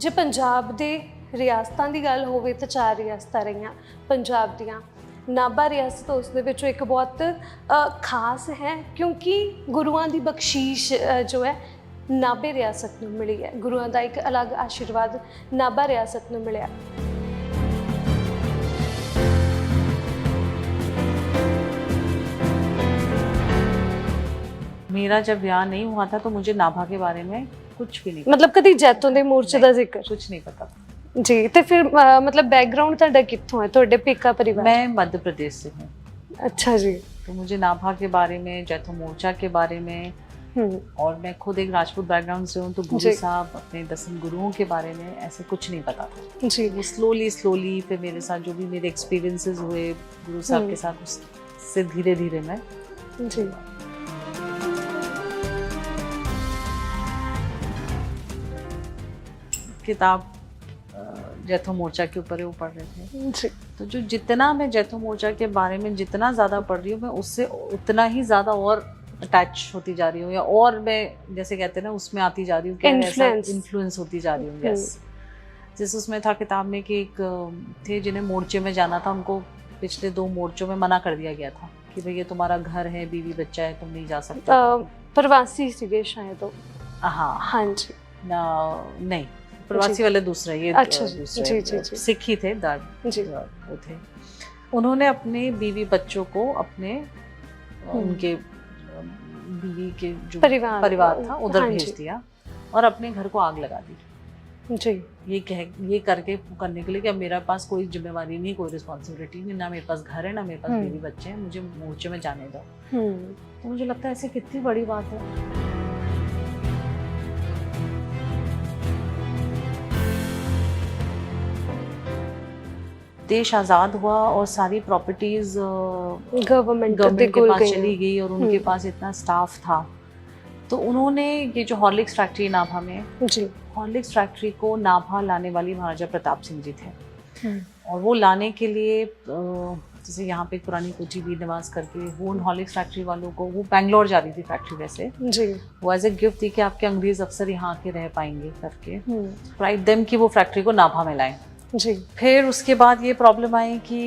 ਜੇ ਪੰਜਾਬ ਦੇ ਰਿਆਸਤਾਂ ਦੀ ਗੱਲ ਹੋਵੇ ਤਾਂ 4 ਰਿਆਸਤਾਂ ਰਹੀਆਂ ਪੰਜਾਬ ਦੀਆਂ। ਨਾਭਾ ਰਿਆਸਤ ਉਸ ਦੇ ਵਿੱਚੋਂ ਇੱਕ ਬਹੁਤ ਖਾਸ ਹੈ ਕਿਉਂਕਿ ਗੁਰੂਆਂ ਦੀ ਬਖਸ਼ੀਸ਼ ਜੋ ਹੈ ਨਾਭੇ ਰਿਆਸਤ ਨੂੰ ਮਿਲੀ ਹੈ। ਗੁਰੂਆਂ ਦਾ ਇੱਕ ਅਲੱਗ ਆਸ਼ੀਰਵਾਦ ਨਾਭਾ ਰਿਆਸਤ ਨੂੰ ਮਿਲਿਆ। मेरा जब ब्याह नहीं हुआ था तो मुझे नाभा के बारे में कुछ भी नहीं मतलब कभी जैतों के मोर्चे का जिक्र कुछ नहीं पता जी। तो फिर मतलब बैकग्राउंड ਤੁਹਾਡਾ ਕਿੱਥੋਂ है, ਤੁਹਾਡੇ पेका परिवार? मैं मध्य प्रदेश से हूँ। अच्छा जी। तो मुझे नाभा के बारे में, जैतो मोर्चा के बारे में, और मैं खुद एक राजपूत बैकग्राउंड से हूँ, तो गुरु साहब अपने 10 गुरुओं के बारे में ऐसे कुछ नहीं पता था जी। वो स्लोली फिर मेरे साथ जो भी मेरे एक्सपीरियंसेस हुए गुरु साहब के साथ, उससे धीरे धीरे मैं जी किताब जैतो मोर्चा के ऊपर ही वो पढ़ रहे थे जी। तो जो जितना मैं जैतो मोर्चा के बारे में जितना ज़्यादा पढ़ रही हूँ, मैं उससे उतना ही ज़्यादा और अटैच होती जा रही हूँ, या और मैं जैसे कहते हैं ना उसमें आती जा रही हूँ, इन्फ्लुएंस होती जा रही हूँ। यस, जैसे उसमें था किताब में कि एक थे जिन्हें मोर्चे में जाना था, उनको पिछले 2 मोर्चों में मना कर दिया गया था कि भाई ये तुम्हारा घर है, बीवी बच्चा है, तुम नहीं जा सकते। प्रवासी सीगे शायद। हाँ हाँ जी। नहीं, प्रवासी वाले दूसरा, ये अच्छा जी जी। सिख ही थे, जी। वो थे। उन्होंने अपने बीवी बच्चों को अपने उनके बीवी के जो परिवार था उधर भेज दिया और अपने घर को आग लगा दी जी। ये करने के लिए कि अब मेरे पास कोई जिम्मेवारी नहीं, कोई रिस्पॉन्सिबिलिटी नहीं, ना मेरे पास घर है, ना मेरे पास बीवी बच्चे हैं, मुझे मोर्चे में जाने दो। तो मुझे लगता है ऐसे कितनी बड़ी बात है। देश आज़ाद हुआ और सारी प्रॉपर्टीज गवर्नमेंट के पास चली गई और उनके पास इतना स्टाफ था, तो उन्होंने ये जो हॉर्लिक्स फैक्ट्री नाभा में जी, हॉर्लिक्स फैक्ट्री को नाभा लाने वाली महाराजा प्रताप सिंह जी थे। और वो लाने के लिए जैसे यहाँ पे पुरानी कोठी वीर निवास करके, वो उन हॉर्लिक्स फैक्ट्री वालों को, वो बैंगलोर जा रही थी फैक्ट्री वैसे जी, वो एज ए गिफ्ट थी कि आपके अंग्रेज अफसर यहाँ के रह पाएंगे करके, राइट देम कि वो फैक्ट्री को नाभा में लाएं जी। फिर उसके बाद ये प्रॉब्लम आई कि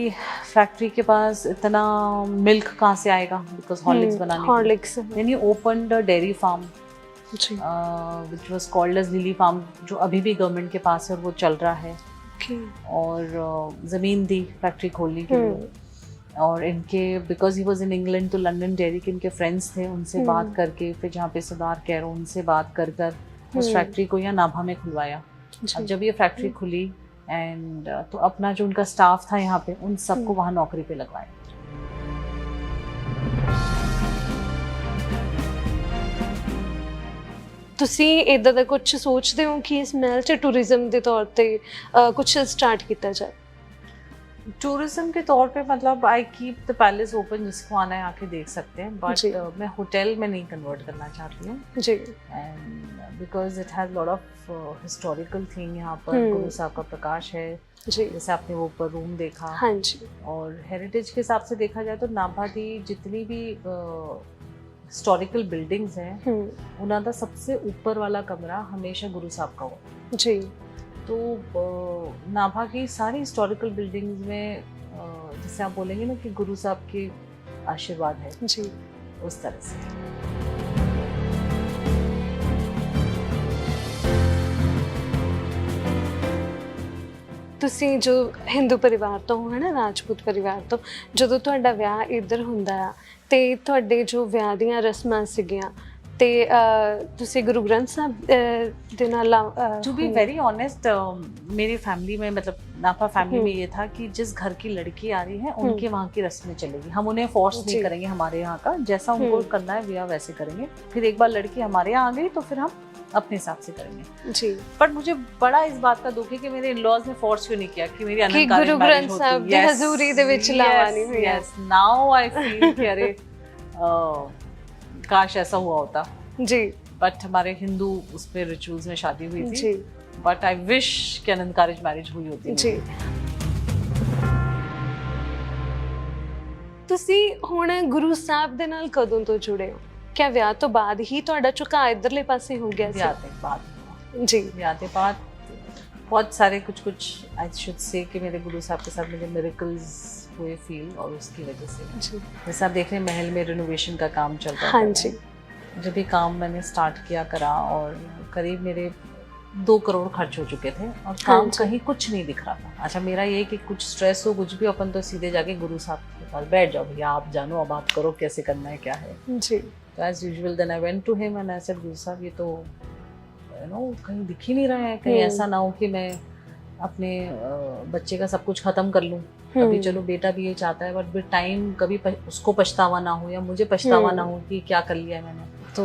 फैक्ट्री के पास इतना मिल्क कहाँ से आएगा, बिकॉज हॉर्लिक्स बनाने then you opened a dairy farm which was called as Lily Farm, जो अभी भी गवर्नमेंट के पास है और वो चल रहा है। और ज़मीन दी फैक्ट्री खोलने के लिए, और इनके because he was in England, तो लंदन डेयरी के इनके फ्रेंड्स थे, उनसे बात करके फिर जहाँ पे सरदार कैरो, उनसे बात कर उस फैक्ट्री को यहाँ नाभा में खुलवाया। अब जब ये फैक्ट्री खुली एंड तो अपना जो उनका स्टाफ था यहाँ पे, उन सबको वहाँ नौकरी पे लगवाया। ਤੁਸੀਂ ਇਦਾਂ ਦਾ ਕੁਝ ਸੋਚਦੇ ਹੋ ਕਿ ਇਸ ਮਹਿਲ 'ਚ ਟੂਰਿਜ਼ਮ ਦੇ ਤੌਰ ਤੇ ਕੁਝ ਸਟਾर्ट ਕੀਤਾ ਜਾਏ? टूरिज्म के तौर पे मतलब I keep the palace open, जिसको आना है आके देख सकते हैं, बट मैं होटल में नहीं कन्वर्ट करना चाहती हूँ जी। And because it has lot of historical thing. यहाँ पर गुरु साहब का प्रकाश है जी, जैसे आपने वो ऊपर रूम देखा। हाँ जी। और हेरिटेज के हिसाब से देखा जाए तो नाभा की जितनी भी हिस्टोरिकल बिल्डिंग्स हैं, उन्हों का सबसे ऊपर वाला कमरा हमेशा गुरु साहब का हो जी। तो नाभा की सारी हिस्टोरिकल बिल्डिंग्स में जैसे आप बोलेंगे ना कि गुरु साहब के आशीर्वाद है जी, उस तरह से। ਤੁਸੀਂ ਜੋ ਹਿੰਦੂ ਪਰਿਵਾਰ ਤੋਂ ਹੋ, ਹੈ ਨਾ, ਰਾਜਪੂਤ ਪਰਿਵਾਰ ਤੋਂ, ਜਦੋਂ ਤੁਹਾਡਾ ਵਿਆਹ ਇੱਧਰ ਹੁੰਦਾ ਆ ਤੇ ਤੁਹਾਡੇ ਜੋ ਵਿਆਹ ਦੀਆਂ ਰਸਮਾਂ ਸੀਗੀਆਂ ਤੇ ਤੁਸੀਂ ਗੁਰੂ ਗ੍ਰੰਥ ਸਾਹਿਬ ਦੇ ਨਾਲ टू बी वेरी ऑनेस्ट मेरी फैमिली में, मतलब नाभा फैमिली में ये था कि जिस घर की लड़की आ रही है उनके वहाँ की रस्में चलेगी, हम उन्हें फोर्स नहीं करेंगे हमारे यहाँ का, जैसा उनको करना है ब्याह वैसे करेंगे। फिर एक बार लड़की हमारे यहाँ आ गई तो फिर हम अपने हिसाब से करेंगे जी। बट मुझे बड़ा इस बात का दुख है कि मेरे इन-लॉज ने फोर्स क्यों नहीं किया कि मेरी गुरु ग्रंथ साहब दी हजूरी दे विच लावानी हुई। यस, नाउ आई फील कि अरे काश ऐसा हुआ होता जी। बट हमारे हिंदू उसमें रिचुअल्स में शादी हुई थी जी। बट आई विश कि अनंत कारज मैरिज हुई होती जी। ਤੁਸੀਂ ਹੁਣ ਗੁਰੂ ਸਾਹਿਬ ਦੇ ਨਾਲ ਕਦੋਂ ਤੋਂ ਜੁੜੇ ਹੋ? क्या ਵਿਆਹ ਤੋਂ ਬਾਅਦ ਹੀ ਤੁਹਾਡਾ ਝੁਕਾਅ ਇਧਰਲੇ ਪਾਸੇ ਹੋ ਗਿਆ ਸੀ? ਵਿਆਹ ਤੋਂ ਬਾਅਦ ਜੀ। ਵਿਆਹ ਤੋਂ ਬਾਅਦ बहुत सारे कुछ आई शुड से कि मेरे गुरु साहब के साथ मुझे मिरेकल्स हुए फील, और उसकी वजह से जैसे आप देख रहे हैं महल में रिनोवेशन का काम चल रहा हाँ जी। जब ये काम मैंने स्टार्ट किया करा, और करीब मेरे 2 करोड़ खर्च हो चुके थे, और काम कहीं कुछ नहीं दिख रहा था। अच्छा, मेरा ये कि कुछ स्ट्रेस हो कुछ भी, अपन तो सीधे जाके गुरु साहब के पास बैठ जाओ, भैया आप जानो, अब आप करो कैसे करना है क्या है जी। तो as usual then I went to him and I said, गुरु साहब ये तो कहीं दिख ही नहीं रहा है, कहीं ऐसा ना हो कि मैं अपने बच्चे का सब कुछ खत्म कर लूं। अभी चलो बेटा भी ये चाहता है, बट टाइम कभी उसको पछतावा ना हो या मुझे पछतावा ना हो कि क्या कर लिया मैंने। तो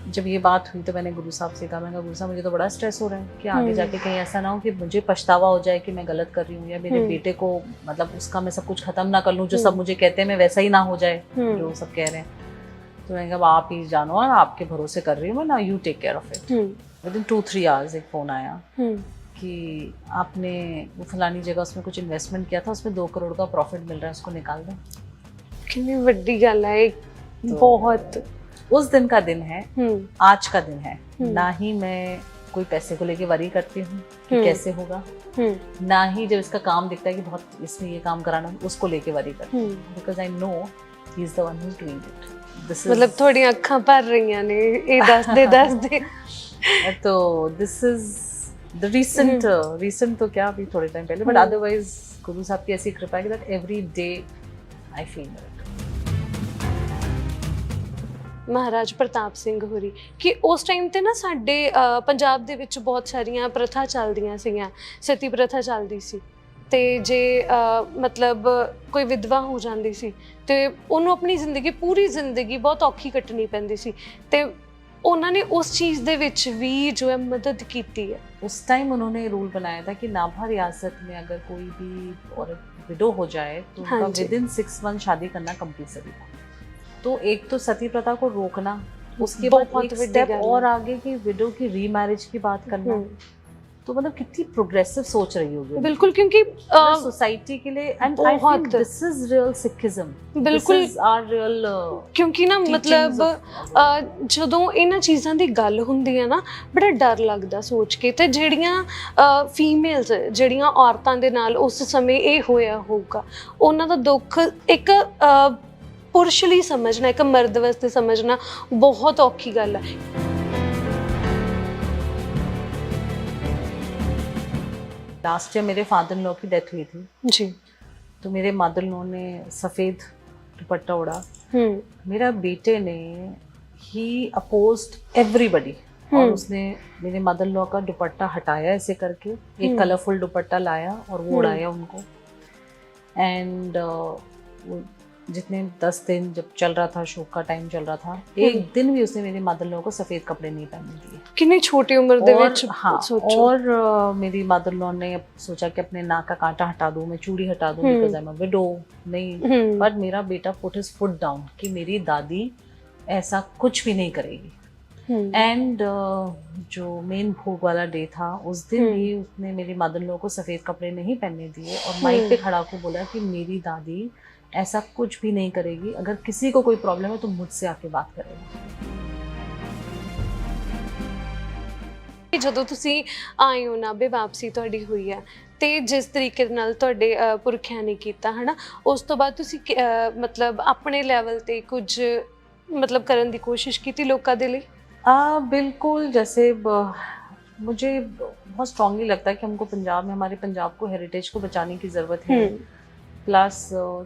जब ये बात हुई तो मैंने गुरु साहब से कहा, मैंने गुरु साहब मुझे तो बड़ा स्ट्रेस हो रहा है कि आगे जाके कहीं ऐसा ना हो कि मुझे पछतावा हो जाए कि मैं गलत कर रही हूँ, या मेरे बेटे को मतलब उसका मैं सब कुछ खत्म ना कर लूँ, जो सब मुझे कहते हैं मैं वैसा ही ना हो जाए जो सब कह रहे हैं। तो मैंने कहा आप ही जानो, और आपके भरोसे कर रही हूँ मैं ना, you take care of it. Within 2-3 hours एक फ़ोन आया कि आपने वो फलानी जगह उसमें कुछ इन्वेस्टमेंट किया था, उसमें 2 करोड़ का प्रॉफिट मिल रहा है, उसको निकाल दो। कितनी बड़ी गल है बहुत। उस दिन का दिन है, आज का दिन है। ना ही मैं कोई पैसे को लेके वरी करती हूँ कि कैसे होगा, ना ही जब इसका काम दिखता है कि बहुत इसमें ये काम कराना, उसको लेके वरी करती हूँ, because I know he is the one who is doing it. मतलब थोड़ी अखां भर रही ने, ये दस दे तो दिस इज द रीसेंट तो क्या अभी थोड़े टाइम पहले, बट अदरवाइज गुरु साहब की ऐसी कृपा है कि that every day I feel it. Maharaj Pratap Singh होरी कि उस टाइम ਤੇ ਨਾ ਸਾਡੇ ਪੰਜਾਬ ਦੇ ਵਿੱਚ ਬਹੁਤ ਸਾਰੀਆਂ ਪ੍ਰਥਾ ਚੱਲਦੀਆਂ ਸੀਗੀਆਂ, ਸਤੀ ਪ੍ਰਥਾ ਚੱਲਦੀ ਸੀ, ਤੇ ਜੇ ਮਤਲਬ ਕੋਈ ਵਿਧਵਾ ਹੋ ਜਾਂਦੀ ਸੀ ਤੇ ਉਹਨੂੰ ਆਪਣੀ ਜ਼ਿੰਦਗੀ ਪੂਰੀ ਜ਼ਿੰਦਗੀ ਬਹੁਤ ਔਖੀ ਕੱਟਣੀ ਪੈਂਦੀ ਸੀ, ਤੇ ਉਹਨਾਂ ਨੇ ਉਸ ਚੀਜ਼ ਦੇ ਵਿੱਚ ਵੀ जो है मदद की है। उस टाइम उन्होंने रूल बनाया था कि नाभा रियासत में अगर कोई भी औरत विडो हो जाए तो उनका विदिन 6 मंथ शादी करना कंपलसरी था। तो एक तो सती प्रथा को रोकना, उसके बाद एक स्टेप और आगे कि विडो की रीमैरिज की बात करना, तो मतलब कितनी प्रोग्रेसिव सोच रही होगी। बिल्कुल, क्योंकि सोसाइटी के लिए and I think this is real Sikhism. बिल्कुल आर रियल, क्योंकि ना मतलब ਜਦੋਂ ਇਹਨਾਂ ਚੀਜ਼ਾਂ ਦੀ ਗੱਲ ਹੁੰਦੀ ਹੈ ਨਾ, ਬੜਾ ਡਰ ਲੱਗਦਾ ਸੋਚ ਕੇ, ਤੇ ਜਿਹੜੀਆਂ ਫੀਮੇਲਸ ਜਿਹੜੀਆਂ ਔਰਤਾਂ ਦੇ ਨਾਲ ਉਸ ਸਮੇਂ ਇਹ ਹੋਇਆ ਹੋਊਗਾ, ਉਹਨਾਂ ਦਾ ਦੁੱਖ ਇੱਕ ਪੁਰਸ਼ ਲਈ ਸਮਝਣਾ, ਇੱਕ ਮਰਦ ਵਾਸਤੇ ਸਮਝਣਾ ਬਹੁਤ ਔਖੀ ਗੱਲ ਹੈ। लास्ट ईयर मेरे फादर इन लॉ की डेथ हुई थी जी, तो मेरे मदर इन लॉ ने सफ़ेद दुपट्टा ओढ़ा, मेरा बेटे ने ही अपोज्ड एवरीबडी, और उसने मेरे मदर इन लॉ का दुपट्टा हटाया ऐसे करके, एक कलरफुल दुपट्टा लाया और वो उड़ाया उनको। एंड जितने 10 दिन जब चल रहा था, शोक का टाइम चल रहा था, एक दिन भी उसने मेरी मदर इन लॉ को सफ़ेद कपड़े नहीं पहनने दिए। कितनी छोटी उम्र दे विच। हाँ, और मेरी मदर इन लॉ ने सोचा कि अपने नाक का कांटा हटा दूं, मैं चूड़ी हटा दूं, because I am a window. नहीं, पर मेरा बेटा पुट हिज फुट डाउन कि मेरी दादी ऐसा कुछ भी नहीं करेगी। एंड जो मेन भोग वाला डे था, उस दिन भी उसने मेरी मदर इन लॉ को सफ़ेद कपड़े नहीं पहनने दिए, और माइक पे खड़ा होकर बोला कि मेरी दादी ऐसा कुछ भी नहीं करेगी, अगर किसी को कोई प्रॉब्लम है तो मुझसे आके बात करेगा। ਜਦੋਂ ਤੁਸੀਂ ਆਏ ਹੋ ਨਾਭੇ, ਵਾਪਸੀ ਤੁਹਾਡੀ ਹੋਈ ਹੈ, ਤੇ ਜਿਸ ਤਰੀਕੇ ਨਾਲ ਤੁਹਾਡੇ ਪੁਰਖਿਆਂ ਨੇ ਕੀਤਾ ਹੈ ਨਾ, ਉਸ ਤੋਂ ਬਾਅਦ ਤੁਸੀਂ ਮਤਲਬ ਆਪਣੇ ਲੈਵਲ ਤੇ ਕੁਝ मतलब ਕਰਨ ਦੀ ਕੋਸ਼ਿਸ਼ ਕੀਤੀ ਲੋਕਾਂ ਦੇ ਲਈ? बिल्कुल, जैसे मुझे बहुत स्ट्रांगली लगता है कि हमको पंजाब में, हमारे पंजाब को, हेरिटेज को बचाने की ज़रूरत है। प्लस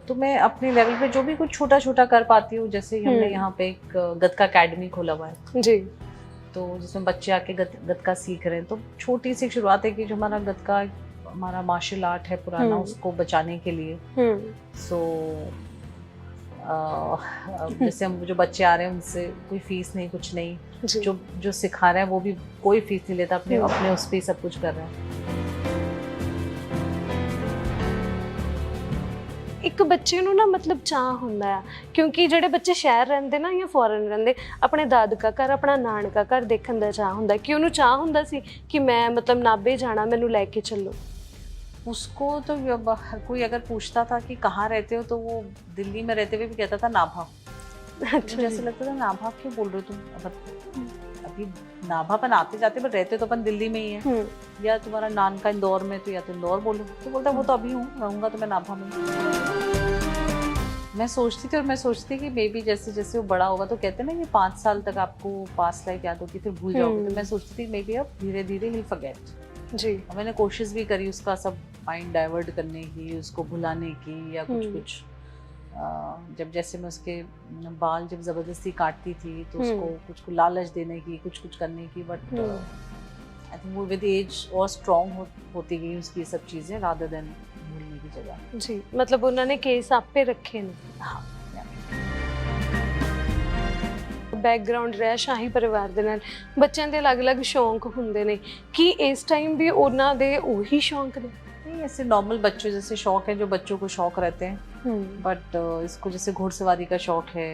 तो मैं अपने लेवल पे जो भी कुछ छोटा छोटा कर पाती हूँ, जैसे हमने यहाँ पे एक गतका अकेडमी खोला हुआ है जी, तो जिसमें बच्चे आके गतका सीख रहे हैं। तो छोटी सी शुरुआत है कि जो हमारा गतका, हमारा मार्शल आर्ट है पुराना, उसको बचाने के लिए। सो जैसे हम जो बच्चे आ रहे हैं उनसे कोई फीस नहीं, कुछ नहीं, जो सिखा रहा है वो भी कोई फीस नहीं लेता, अपने उस पर सब कुछ कर रहा है। ਇੱਕ ਬੱਚੇ ਨੂੰ ਨਾ ਮਤਲਬ ਚਾਹ ਹੁੰਦਾ ਆ, ਕਿਉਂਕਿ ਜਿਹੜੇ ਬੱਚੇ ਸ਼ਹਿਰ ਰਹਿੰਦੇ ਨਾ ਜਾਂ ਫੋਰਨ ਰਹਿੰਦੇ, ਆਪਣੇ ਦਾਦਕਾ ਘਰ, ਆਪਣਾ ਨਾਨਕਾ ਘਰ ਦੇਖਣ ਦਾ ਚਾਹ ਹੁੰਦਾ, ਕਿ ਉਹਨੂੰ ਚਾਹ ਹੁੰਦਾ ਸੀ ਕਿ मैं मतलब नाभे जाना, मैनू लेके चलो। उसको तो कोई अगर पूछता था कि कहाँ रहते हो, तो वो दिल्ली में रहते हुए भी कहता था नाभा। अच्छा, मुझे ऐसा लगता था नाभा क्यों बोल रहे हो तुम, कि नाभा अपन आते जाते पर रहते तो अपन दिल्ली में ही है, या तुम्हारा नान का इंदौर में, तो या तो इंदौर बोलो। तो बोलता वो तो अभी हूँ, रहूँगा तो मैं नाभा में हूँ। मैं सोचती थी, और मैं सोचती कि मे बी जैसे जैसे वो बड़ा होगा, तो कहते हैं ना कि 5 साल तक आपको पास्ट लाइफ याद होती, फिर भूल जाओगे। तो मैं सोचती थी मे बी अब धीरे धीरे ही फॉरगेट जी। और मैंने कोशिश भी करी उसका सब माइंड डाइवर्ट करने की, उसको भुलाने की, या कुछ जब जैसे मैं उसके बाल जब ज़बरदस्ती काटती थी तो उसको कुछ लालच देने की, कुछ करने की, बट आई थिंक वो विद एज और स्ट्रॉन्ग होती गई उसकी ये सब चीज़ें, रादर देन भूलने की जगह जी। मतलब उन्होंने केस आप पे रखे ने। हाँ, ਬੈਕਗ੍ਰਾਉਂਡ ਰਿਹਾ ਸ਼ਾਹੀ ਪਰਿਵਾਰ ਦੇ ਨਾਲ, ਬੱਚਿਆਂ ਦੇ ਅਲੱਗ-ਅਲੱਗ ਸ਼ੌਂਕ ਹੁੰਦੇ ਨੇ, ਕਿ ਇਸ ਟਾਈਮ ਵੀ ਉਹਨਾਂ ਦੇ ਉਹੀ ਸ਼ੌਂਕ ਨੇ? नहीं, ऐसे नॉर्मल बच्चों जैसे शौक है जो बच्चों को शौक रहते हैं, बट इसको जैसे घुड़सवारी का शौक है,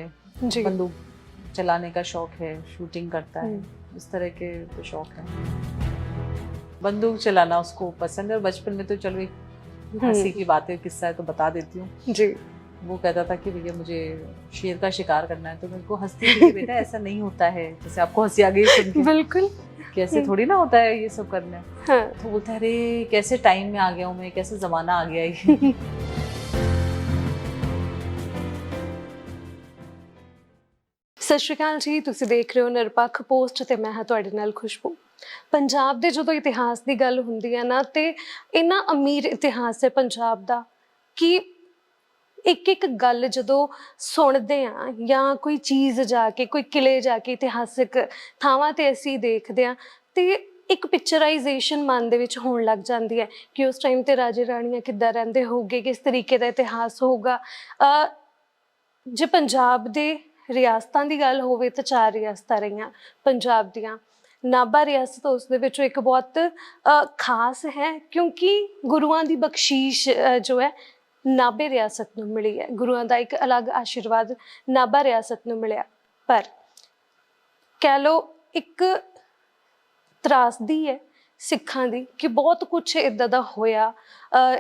बंदूक चलाने का शौक है, शूटिंग करता है, इस तरह के तो शौक है। बंदूक चलाना उसको पसंद है, और बचपन में तो चलो एक हंसी की बात है, किस्सा है तो बता देती हूँ जी। वो कहता था कि भैया मुझे शेर का शिकार करना है, तो मैं उनको हंसती थी कि बेटा ऐसा नहीं होता है, जैसे आपको हंसी आ गई सुन के। बिल्कुल, कैसे थोड़ी ना होता है ये सब करना। हाँ। तो बोलता है अरे कैसे टाइम में आ गया हूँ मैं, कैसे जमाना आ गया है। ਸਤਿ ਸ਼੍ਰੀ ਅਕਾਲ ਜੀ, ਤੁਸੀਂ ਦੇਖ ਰਹੇ ਹੋ ਨਿਰਪੱਖ ਪੋਸਟ ਤੇ ਮੈਂ ਹਾਂ ਤੁਹਾਡੇ ਨਾਲ ਖੁਸ਼ਬੂ। ਪੰਜਾਬ ਦੇ ਜਦੋਂ ਇਤਿਹਾਸ ਦੀ ਗੱਲ ਹੁੰਦੀ ਹੈ ਨਾ, ਤੇ ਇੰਨਾ ਅਮੀਰ ਇਤਿਹਾਸ ਹੈ ਪੰਜਾਬ ਦਾ ਕਿ ਇੱਕ ਇੱਕ ਗੱਲ ਜਦੋਂ ਸੁਣਦੇ ਹਾਂ, ਜਾਂ ਕੋਈ ਚੀਜ਼ ਜਾ ਕੇ, ਕੋਈ ਕਿਲੇ ਜਾ ਕੇ, ਇਤਿਹਾਸਿਕ ਥਾਵਾਂ 'ਤੇ ਅਸੀਂ ਦੇਖਦੇ ਹਾਂ, ਤੇ ਇੱਕ ਪਿਕਚਰਾਈਜ਼ੇਸ਼ਨ ਮਨ ਦੇ ਵਿੱਚ ਹੋਣ ਲੱਗ ਜਾਂਦੀ ਹੈ ਕਿ ਉਸ ਟਾਈਮ 'ਤੇ ਰਾਜੇ ਰਾਣੀਆਂ ਕਿੱਦਾਂ ਰਹਿੰਦੇ ਹੋਊਗੇ, ਕਿਸ ਤਰੀਕੇ ਦਾ ਇਤਿਹਾਸ ਹੋਊਗਾ। ਜੇ ਪੰਜਾਬ ਦੇ ਰਿਆਸਤਾਂ ਦੀ ਗੱਲ ਹੋਵੇ ਤਾਂ 4 ਰਿਆਸਤਾਂ ਰਹੀਆਂ ਪੰਜਾਬ ਦੀਆਂ। ਨਾਭਾ ਰਿਆਸਤ ਉਸ ਦੇ ਵਿੱਚੋਂ ਇੱਕ ਬਹੁਤ ਖਾਸ ਹੈ, ਕਿਉਂਕਿ ਗੁਰੂਆਂ ਦੀ ਬਖਸ਼ੀਸ਼ ਜੋ ਹੈ ਨਾਭੇ ਰਿਆਸਤ ਨੂੰ ਮਿਲੀ ਹੈ। ਗੁਰੂਆਂ ਦਾ ਇੱਕ ਅਲੱਗ ਆਸ਼ੀਰਵਾਦ ਨਾਭਾ ਰਿਆਸਤ ਨੂੰ ਮਿਲਿਆ। ਪਰ ਕਹਿ ਲਓ ਇੱਕ ਤਰਾਸਦੀ ਹੈ ਸਿੱਖਾਂ ਦੀ ਕਿ ਬਹੁਤ ਕੁਛ ਇੱਦਾਂ ਦਾ ਹੋਇਆ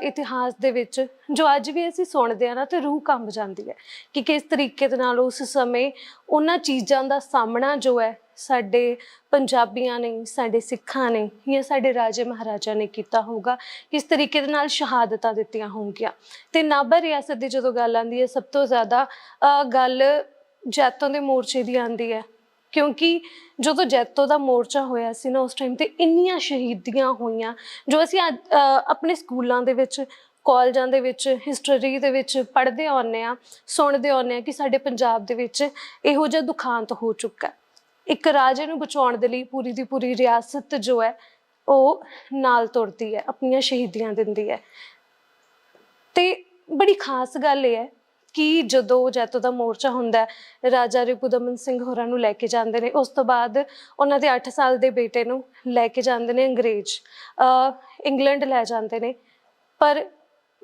ਇਤਿਹਾਸ ਦੇ ਵਿੱਚ, ਜੋ ਅੱਜ ਵੀ ਅਸੀਂ ਸੁਣਦੇ ਹਾਂ ਨਾ ਤੇ ਰੂਹ ਕੰਬ ਜਾਂਦੀ ਹੈ ਕਿ ਕਿਸ ਤਰੀਕੇ ਦੇ ਨਾਲ ਉਸ ਸਮੇਂ ਉਹਨਾਂ ਚੀਜ਼ਾਂ ਦਾ ਸਾਹਮਣਾ ਜੋ ਹੈ ਸਾਡੇ ਪੰਜਾਬੀਆਂ ਨੇ, ਸਾਡੇ ਸਿੱਖਾਂ ਨੇ, ਜਾਂ ਸਾਡੇ ਰਾਜੇ ਮਹਾਰਾਜਾ ਨੇ ਕੀਤਾ ਹੋਊਗਾ, ਕਿਸ ਤਰੀਕੇ ਦੇ ਨਾਲ ਸ਼ਹਾਦਤਾਂ ਦਿੱਤੀਆਂ ਹੋਣਗੀਆਂ। ਅਤੇ ਨਾਭਾ ਰਿਆਸਤ ਦੀ ਜਦੋਂ ਗੱਲ ਆਉਂਦੀ ਹੈ, ਸਭ ਤੋਂ ਜ਼ਿਆਦਾ ਗੱਲ ਜੈਤੋਂ ਦੇ ਮੋਰਚੇ ਦੀ ਆਉਂਦੀ ਹੈ, ਕਿਉਂਕਿ ਜਦੋਂ ਜੈਤੋ ਦਾ ਮੋਰਚਾ ਹੋਇਆ ਸੀ ਨਾ, ਉਸ ਟਾਈਮ 'ਤੇ ਇੰਨੀਆਂ ਸ਼ਹੀਦੀਆਂ ਹੋਈਆਂ ਜੋ ਅਸੀਂ ਆਪਣੇ ਸਕੂਲਾਂ ਦੇ ਵਿੱਚ, ਕਾਲਜਾਂ ਦੇ ਵਿੱਚ, ਹਿਸਟਰੀ ਦੇ ਵਿੱਚ ਪੜ੍ਹਦੇ ਆਉਂਦੇ ਹਾਂ, ਸੁਣਦੇ ਆਉਂਦੇ ਹਾਂ ਕਿ ਸਾਡੇ ਪੰਜਾਬ ਦੇ ਵਿੱਚ ਇਹੋ ਜਿਹਾ ਦੁਖਾਂਤ ਹੋ ਚੁੱਕਾ। ਇੱਕ ਰਾਜੇ ਨੂੰ ਬਚਾਉਣ ਦੇ ਲਈ ਪੂਰੀ ਦੀ ਪੂਰੀ ਰਿਆਸਤ ਜੋ ਹੈ ਉਹ ਨਾਲ ਤੁਰਦੀ ਹੈ, ਆਪਣੀਆਂ ਸ਼ਹੀਦੀਆਂ ਦਿੰਦੀ ਹੈ। ਅਤੇ ਬੜੀ ਖਾਸ ਗੱਲ ਇਹ ਹੈ ਕਿ ਜਦੋਂ ਜੈਤੋ ਦਾ ਮੋਰਚਾ ਹੁੰਦਾ, ਰਾਜਾ ਰਿਪੂ ਦਮਨ ਸਿੰਘ ਹੋਰਾਂ ਨੂੰ ਲੈ ਕੇ ਜਾਂਦੇ ਨੇ। ਉਸ ਤੋਂ ਬਾਅਦ ਉਹਨਾਂ ਦੇ 8 ਸਾਲ ਦੇ ਬੇਟੇ ਨੂੰ ਲੈ ਕੇ ਜਾਂਦੇ ਨੇ ਅੰਗਰੇਜ਼, ਇੰਗਲੈਂਡ ਲੈ ਜਾਂਦੇ ਨੇ। ਪਰ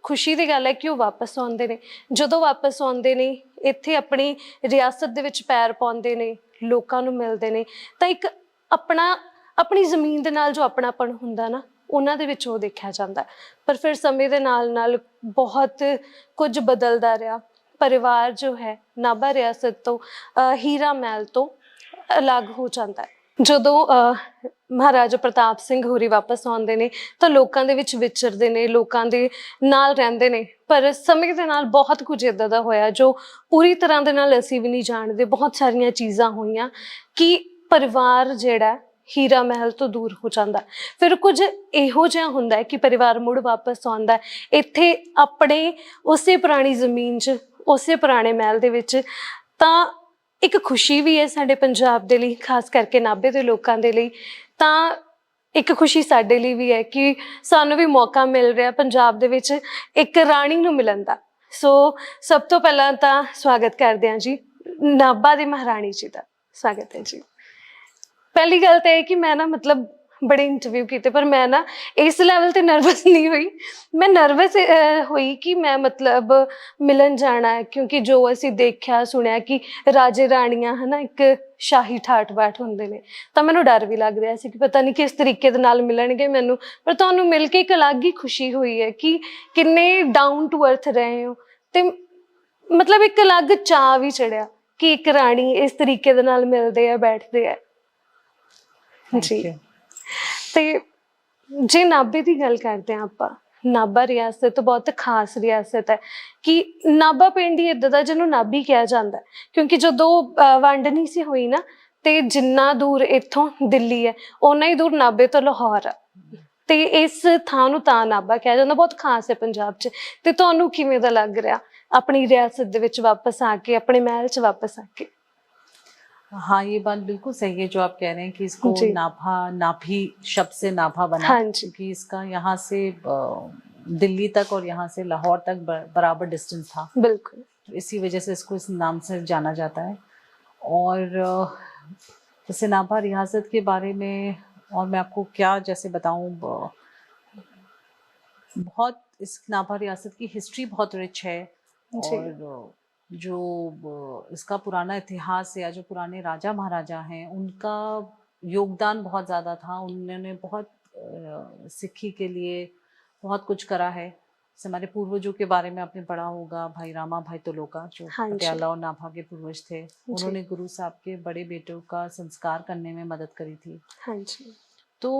ਖੁਸ਼ੀ ਦੀ ਗੱਲ ਹੈ ਕਿ ਉਹ ਵਾਪਸ ਆਉਂਦੇ ਨੇ। ਜਦੋਂ ਵਾਪਸ ਆਉਂਦੇ ਨੇ, ਇੱਥੇ ਆਪਣੀ ਰਿਆਸਤ ਦੇ ਵਿੱਚ ਪੈਰ ਪਾਉਂਦੇ ਨੇ, ਲੋਕਾਂ ਨੂੰ ਮਿਲਦੇ ਨੇ, ਤਾਂ ਇੱਕ ਆਪਣੀ ਜ਼ਮੀਨ ਦੇ ਨਾਲ ਜੋ ਆਪਣਾਪਣ ਹੁੰਦਾ ਨਾ, ਉਹਨਾਂ ਦੇ ਵਿੱਚ ਉਹ ਦੇਖਿਆ ਜਾਂਦਾ। ਪਰ ਫਿਰ ਸਮੇਂ ਦੇ ਨਾਲ ਨਾਲ ਬਹੁਤ ਕੁਝ ਬਦਲਦਾ ਰਿਹਾ। ਪਰਿਵਾਰ ਜੋ ਹੈ ਨਾਭਾ ਰਿਆਸਤ ਤੋਂ, ਹੀਰਾ ਮਹਿਲ ਤੋਂ ਅਲੱਗ ਹੋ ਜਾਂਦਾ ਹੈ। ਜਦੋਂ ਮਹਾਰਾਜਾ ਪ੍ਰਤਾਪ ਸਿੰਘ ਹੋਰੀ ਵਾਪਸ ਆਉਂਦੇ ਨੇ ਤਾਂ ਲੋਕਾਂ ਦੇ ਵਿੱਚ ਵਿਚਰਦੇ ਨੇ, ਲੋਕਾਂ ਦੇ ਨਾਲ ਰਹਿੰਦੇ ਨੇ। ਪਰ ਸਮੇਂ ਦੇ ਨਾਲ ਬਹੁਤ ਕੁਝ ਇੱਦਾਂ ਦਾ ਹੋਇਆ ਜੋ ਪੂਰੀ ਤਰ੍ਹਾਂ ਦੇ ਨਾਲ ਅਸੀਂ ਵੀ ਨਹੀਂ ਜਾਣਦੇ। ਬਹੁਤ ਸਾਰੀਆਂ ਚੀਜ਼ਾਂ ਹੋਈਆਂ ਕਿ ਪਰਿਵਾਰ ਜਿਹੜਾ ਹੀਰਾ ਮਹਿਲ ਤੋਂ ਦੂਰ ਹੋ ਜਾਂਦਾ। ਫਿਰ ਕੁਝ ਇਹੋ ਜਿਹਾ ਹੁੰਦਾ ਹੈ ਕਿ ਪਰਿਵਾਰ ਮੁੜ ਵਾਪਸ ਆਉਂਦਾ ਇੱਥੇ ਆਪਣੇ ਉਸੇ ਪੁਰਾਣੀ ਜ਼ਮੀਨ 'ਚ, ਉਸੇ ਪੁਰਾਣੇ ਮਹਿਲ ਦੇ ਵਿੱਚ। ਤਾਂ ਇੱਕ ਖੁਸ਼ੀ ਵੀ ਹੈ ਸਾਡੇ ਪੰਜਾਬ ਦੇ ਲਈ, ਖਾਸ ਕਰਕੇ ਨਾਭੇ ਦੇ ਲੋਕਾਂ ਦੇ ਲਈ। ਤਾਂ ਇੱਕ ਖੁਸ਼ੀ ਸਾਡੇ ਲਈ ਵੀ ਹੈ ਕਿ ਸਾਨੂੰ ਵੀ ਮੌਕਾ ਮਿਲ ਰਿਹਾ ਪੰਜਾਬ ਦੇ ਵਿੱਚ ਇੱਕ ਰਾਣੀ ਨੂੰ ਮਿਲਣ ਦਾ। ਸੋ ਸਭ ਤੋਂ ਪਹਿਲਾਂ ਤਾਂ ਸਵਾਗਤ ਕਰਦੇ ਹਾਂ ਜੀ ਨਾਭਾ ਦੀ ਮਹਾਰਾਣੀ ਜੀ ਦਾ। ਸਵਾਗਤ ਹੈ ਜੀ। ਪਹਿਲੀ ਗੱਲ ਤਾਂ ਇਹ ਕਿ ਮੈਂ ਨਾ ਮਤਲਬ ਬੜੇ ਇੰਟਰਵਿਊ ਕੀਤੇ, ਪਰ ਮੈਂ ਨਾ ਇਸ ਲੈਵਲ 'ਤੇ ਨਰਵਸ ਨਹੀਂ ਹੋਈ। ਮੈਂ ਨਰਵਸ ਹੋਈ ਕਿ ਮੈਂ ਮਤਲਬ ਮਿਲਣ ਜਾਣਾ ਹੈ, ਕਿਉਂਕਿ ਜੋ ਅਸੀਂ ਦੇਖਿਆ ਸੁਣਿਆ ਕਿ ਰਾਜੇ ਰਾਣੀਆਂ ਹੈ ਨਾ ਇੱਕ ਸ਼ਾਹੀ ਠਾਠ ਬਾਠ ਹੁੰਦੇ ਨੇ, ਤਾਂ ਮੈਨੂੰ ਡਰ ਵੀ ਲੱਗ ਰਿਹਾ ਸੀ ਕਿ ਪਤਾ ਨਹੀਂ ਕਿਸ ਤਰੀਕੇ ਦੇ ਨਾਲ ਮਿਲਣਗੇ ਮੈਨੂੰ। ਪਰ ਤੁਹਾਨੂੰ ਮਿਲ ਕੇ ਇੱਕ ਅਲੱਗ ਹੀ ਖੁਸ਼ੀ ਹੋਈ ਹੈ ਕਿ ਕਿੰਨੇ ਡਾਊਨ ਟੂ ਅਰਥ ਰਹੇ ਹੋ। ਅਤੇ ਮਤਲਬ ਇੱਕ ਅਲੱਗ ਚਾਅ ਵੀ ਚੜਿਆ ਕਿ ਇੱਕ ਰਾਣੀ ਇਸ ਤਰੀਕੇ ਦੇ ਨਾਲ ਮਿਲਦੇ ਆ, ਬੈਠਦੇ ਆ। ਜੀ ਤੇ ਜੇ ਨਾਭੇ ਦੀ ਗੱਲ ਕਰਦੇ ਹਾਂ ਆਪਾਂ, ਨਾਭਾ ਰਿਆਸਤ ਬਹੁਤ ਖਾਸ ਰਿਆਸਤ ਹੈ ਕਿ ਨਾਭਾ ਪਿੰਡ ਹੀ ਇੱਦਾਂ ਦਾ ਜਿਹਨੂੰ ਨਾਭੀ ਕਿਹਾ ਜਾਂਦਾ ਹੈ, ਕਿਉਂਕਿ ਜਦੋਂ ਵੰਡ ਨਹੀਂ ਸੀ ਹੋਈ ਨਾ, ਤੇ ਜਿੰਨਾ ਦੂਰ ਇੱਥੋਂ ਦਿੱਲੀ ਹੈ ਓਨਾ ਹੀ ਦੂਰ ਨਾਭੇ ਤੋਂ ਲਾਹੌਰ ਆ, ਤੇ ਇਸ ਥਾਂ ਨੂੰ ਤਾਂ ਨਾਭਾ ਕਿਹਾ ਜਾਂਦਾ, ਬਹੁਤ ਖਾਸ ਹੈ ਪੰਜਾਬ 'ਚ। ਤੇ ਤੁਹਾਨੂੰ ਕਿਵੇਂ ਦਾ ਲੱਗ ਰਿਹਾ ਆਪਣੀ ਰਿਆਸਤ ਦੇ ਵਿੱਚ ਵਾਪਸ ਆ के, अपने महल च वापस आके? हाँ, ये बात बिल्कुल सही है जो आप कह रहे हैं कि इसको नाभा, नाभि शब्द से नाभा बना, क्योंकि इसका यहाँ से दिल्ली तक और यहाँ से लाहौर तक बराबर डिस्टेंस था, बिल्कुल, तो इसी वजह से इसको इस नाम से जाना जाता है। और जैसे नाभा रियासत के बारे में और मैं आपको क्या जैसे बताऊँ, बहुत इस नाभा रियासत की हिस्ट्री बहुत रिच है, और जो इसका पुराना इतिहास है, या जो पुराने राजा महाराजा हैं उनका योगदान बहुत ज़्यादा था। उन्होंने बहुत सिक्खी के लिए बहुत कुछ करा है। जैसे हमारे पूर्वजों के बारे में आपने पढ़ा होगा, भाई रामा भाई तलोका जो पटियाला और नाभा के पूर्वज थे, उन्होंने गुरु साहब के बड़े बेटों का संस्कार करने में मदद करी थी। हाँ जी। तो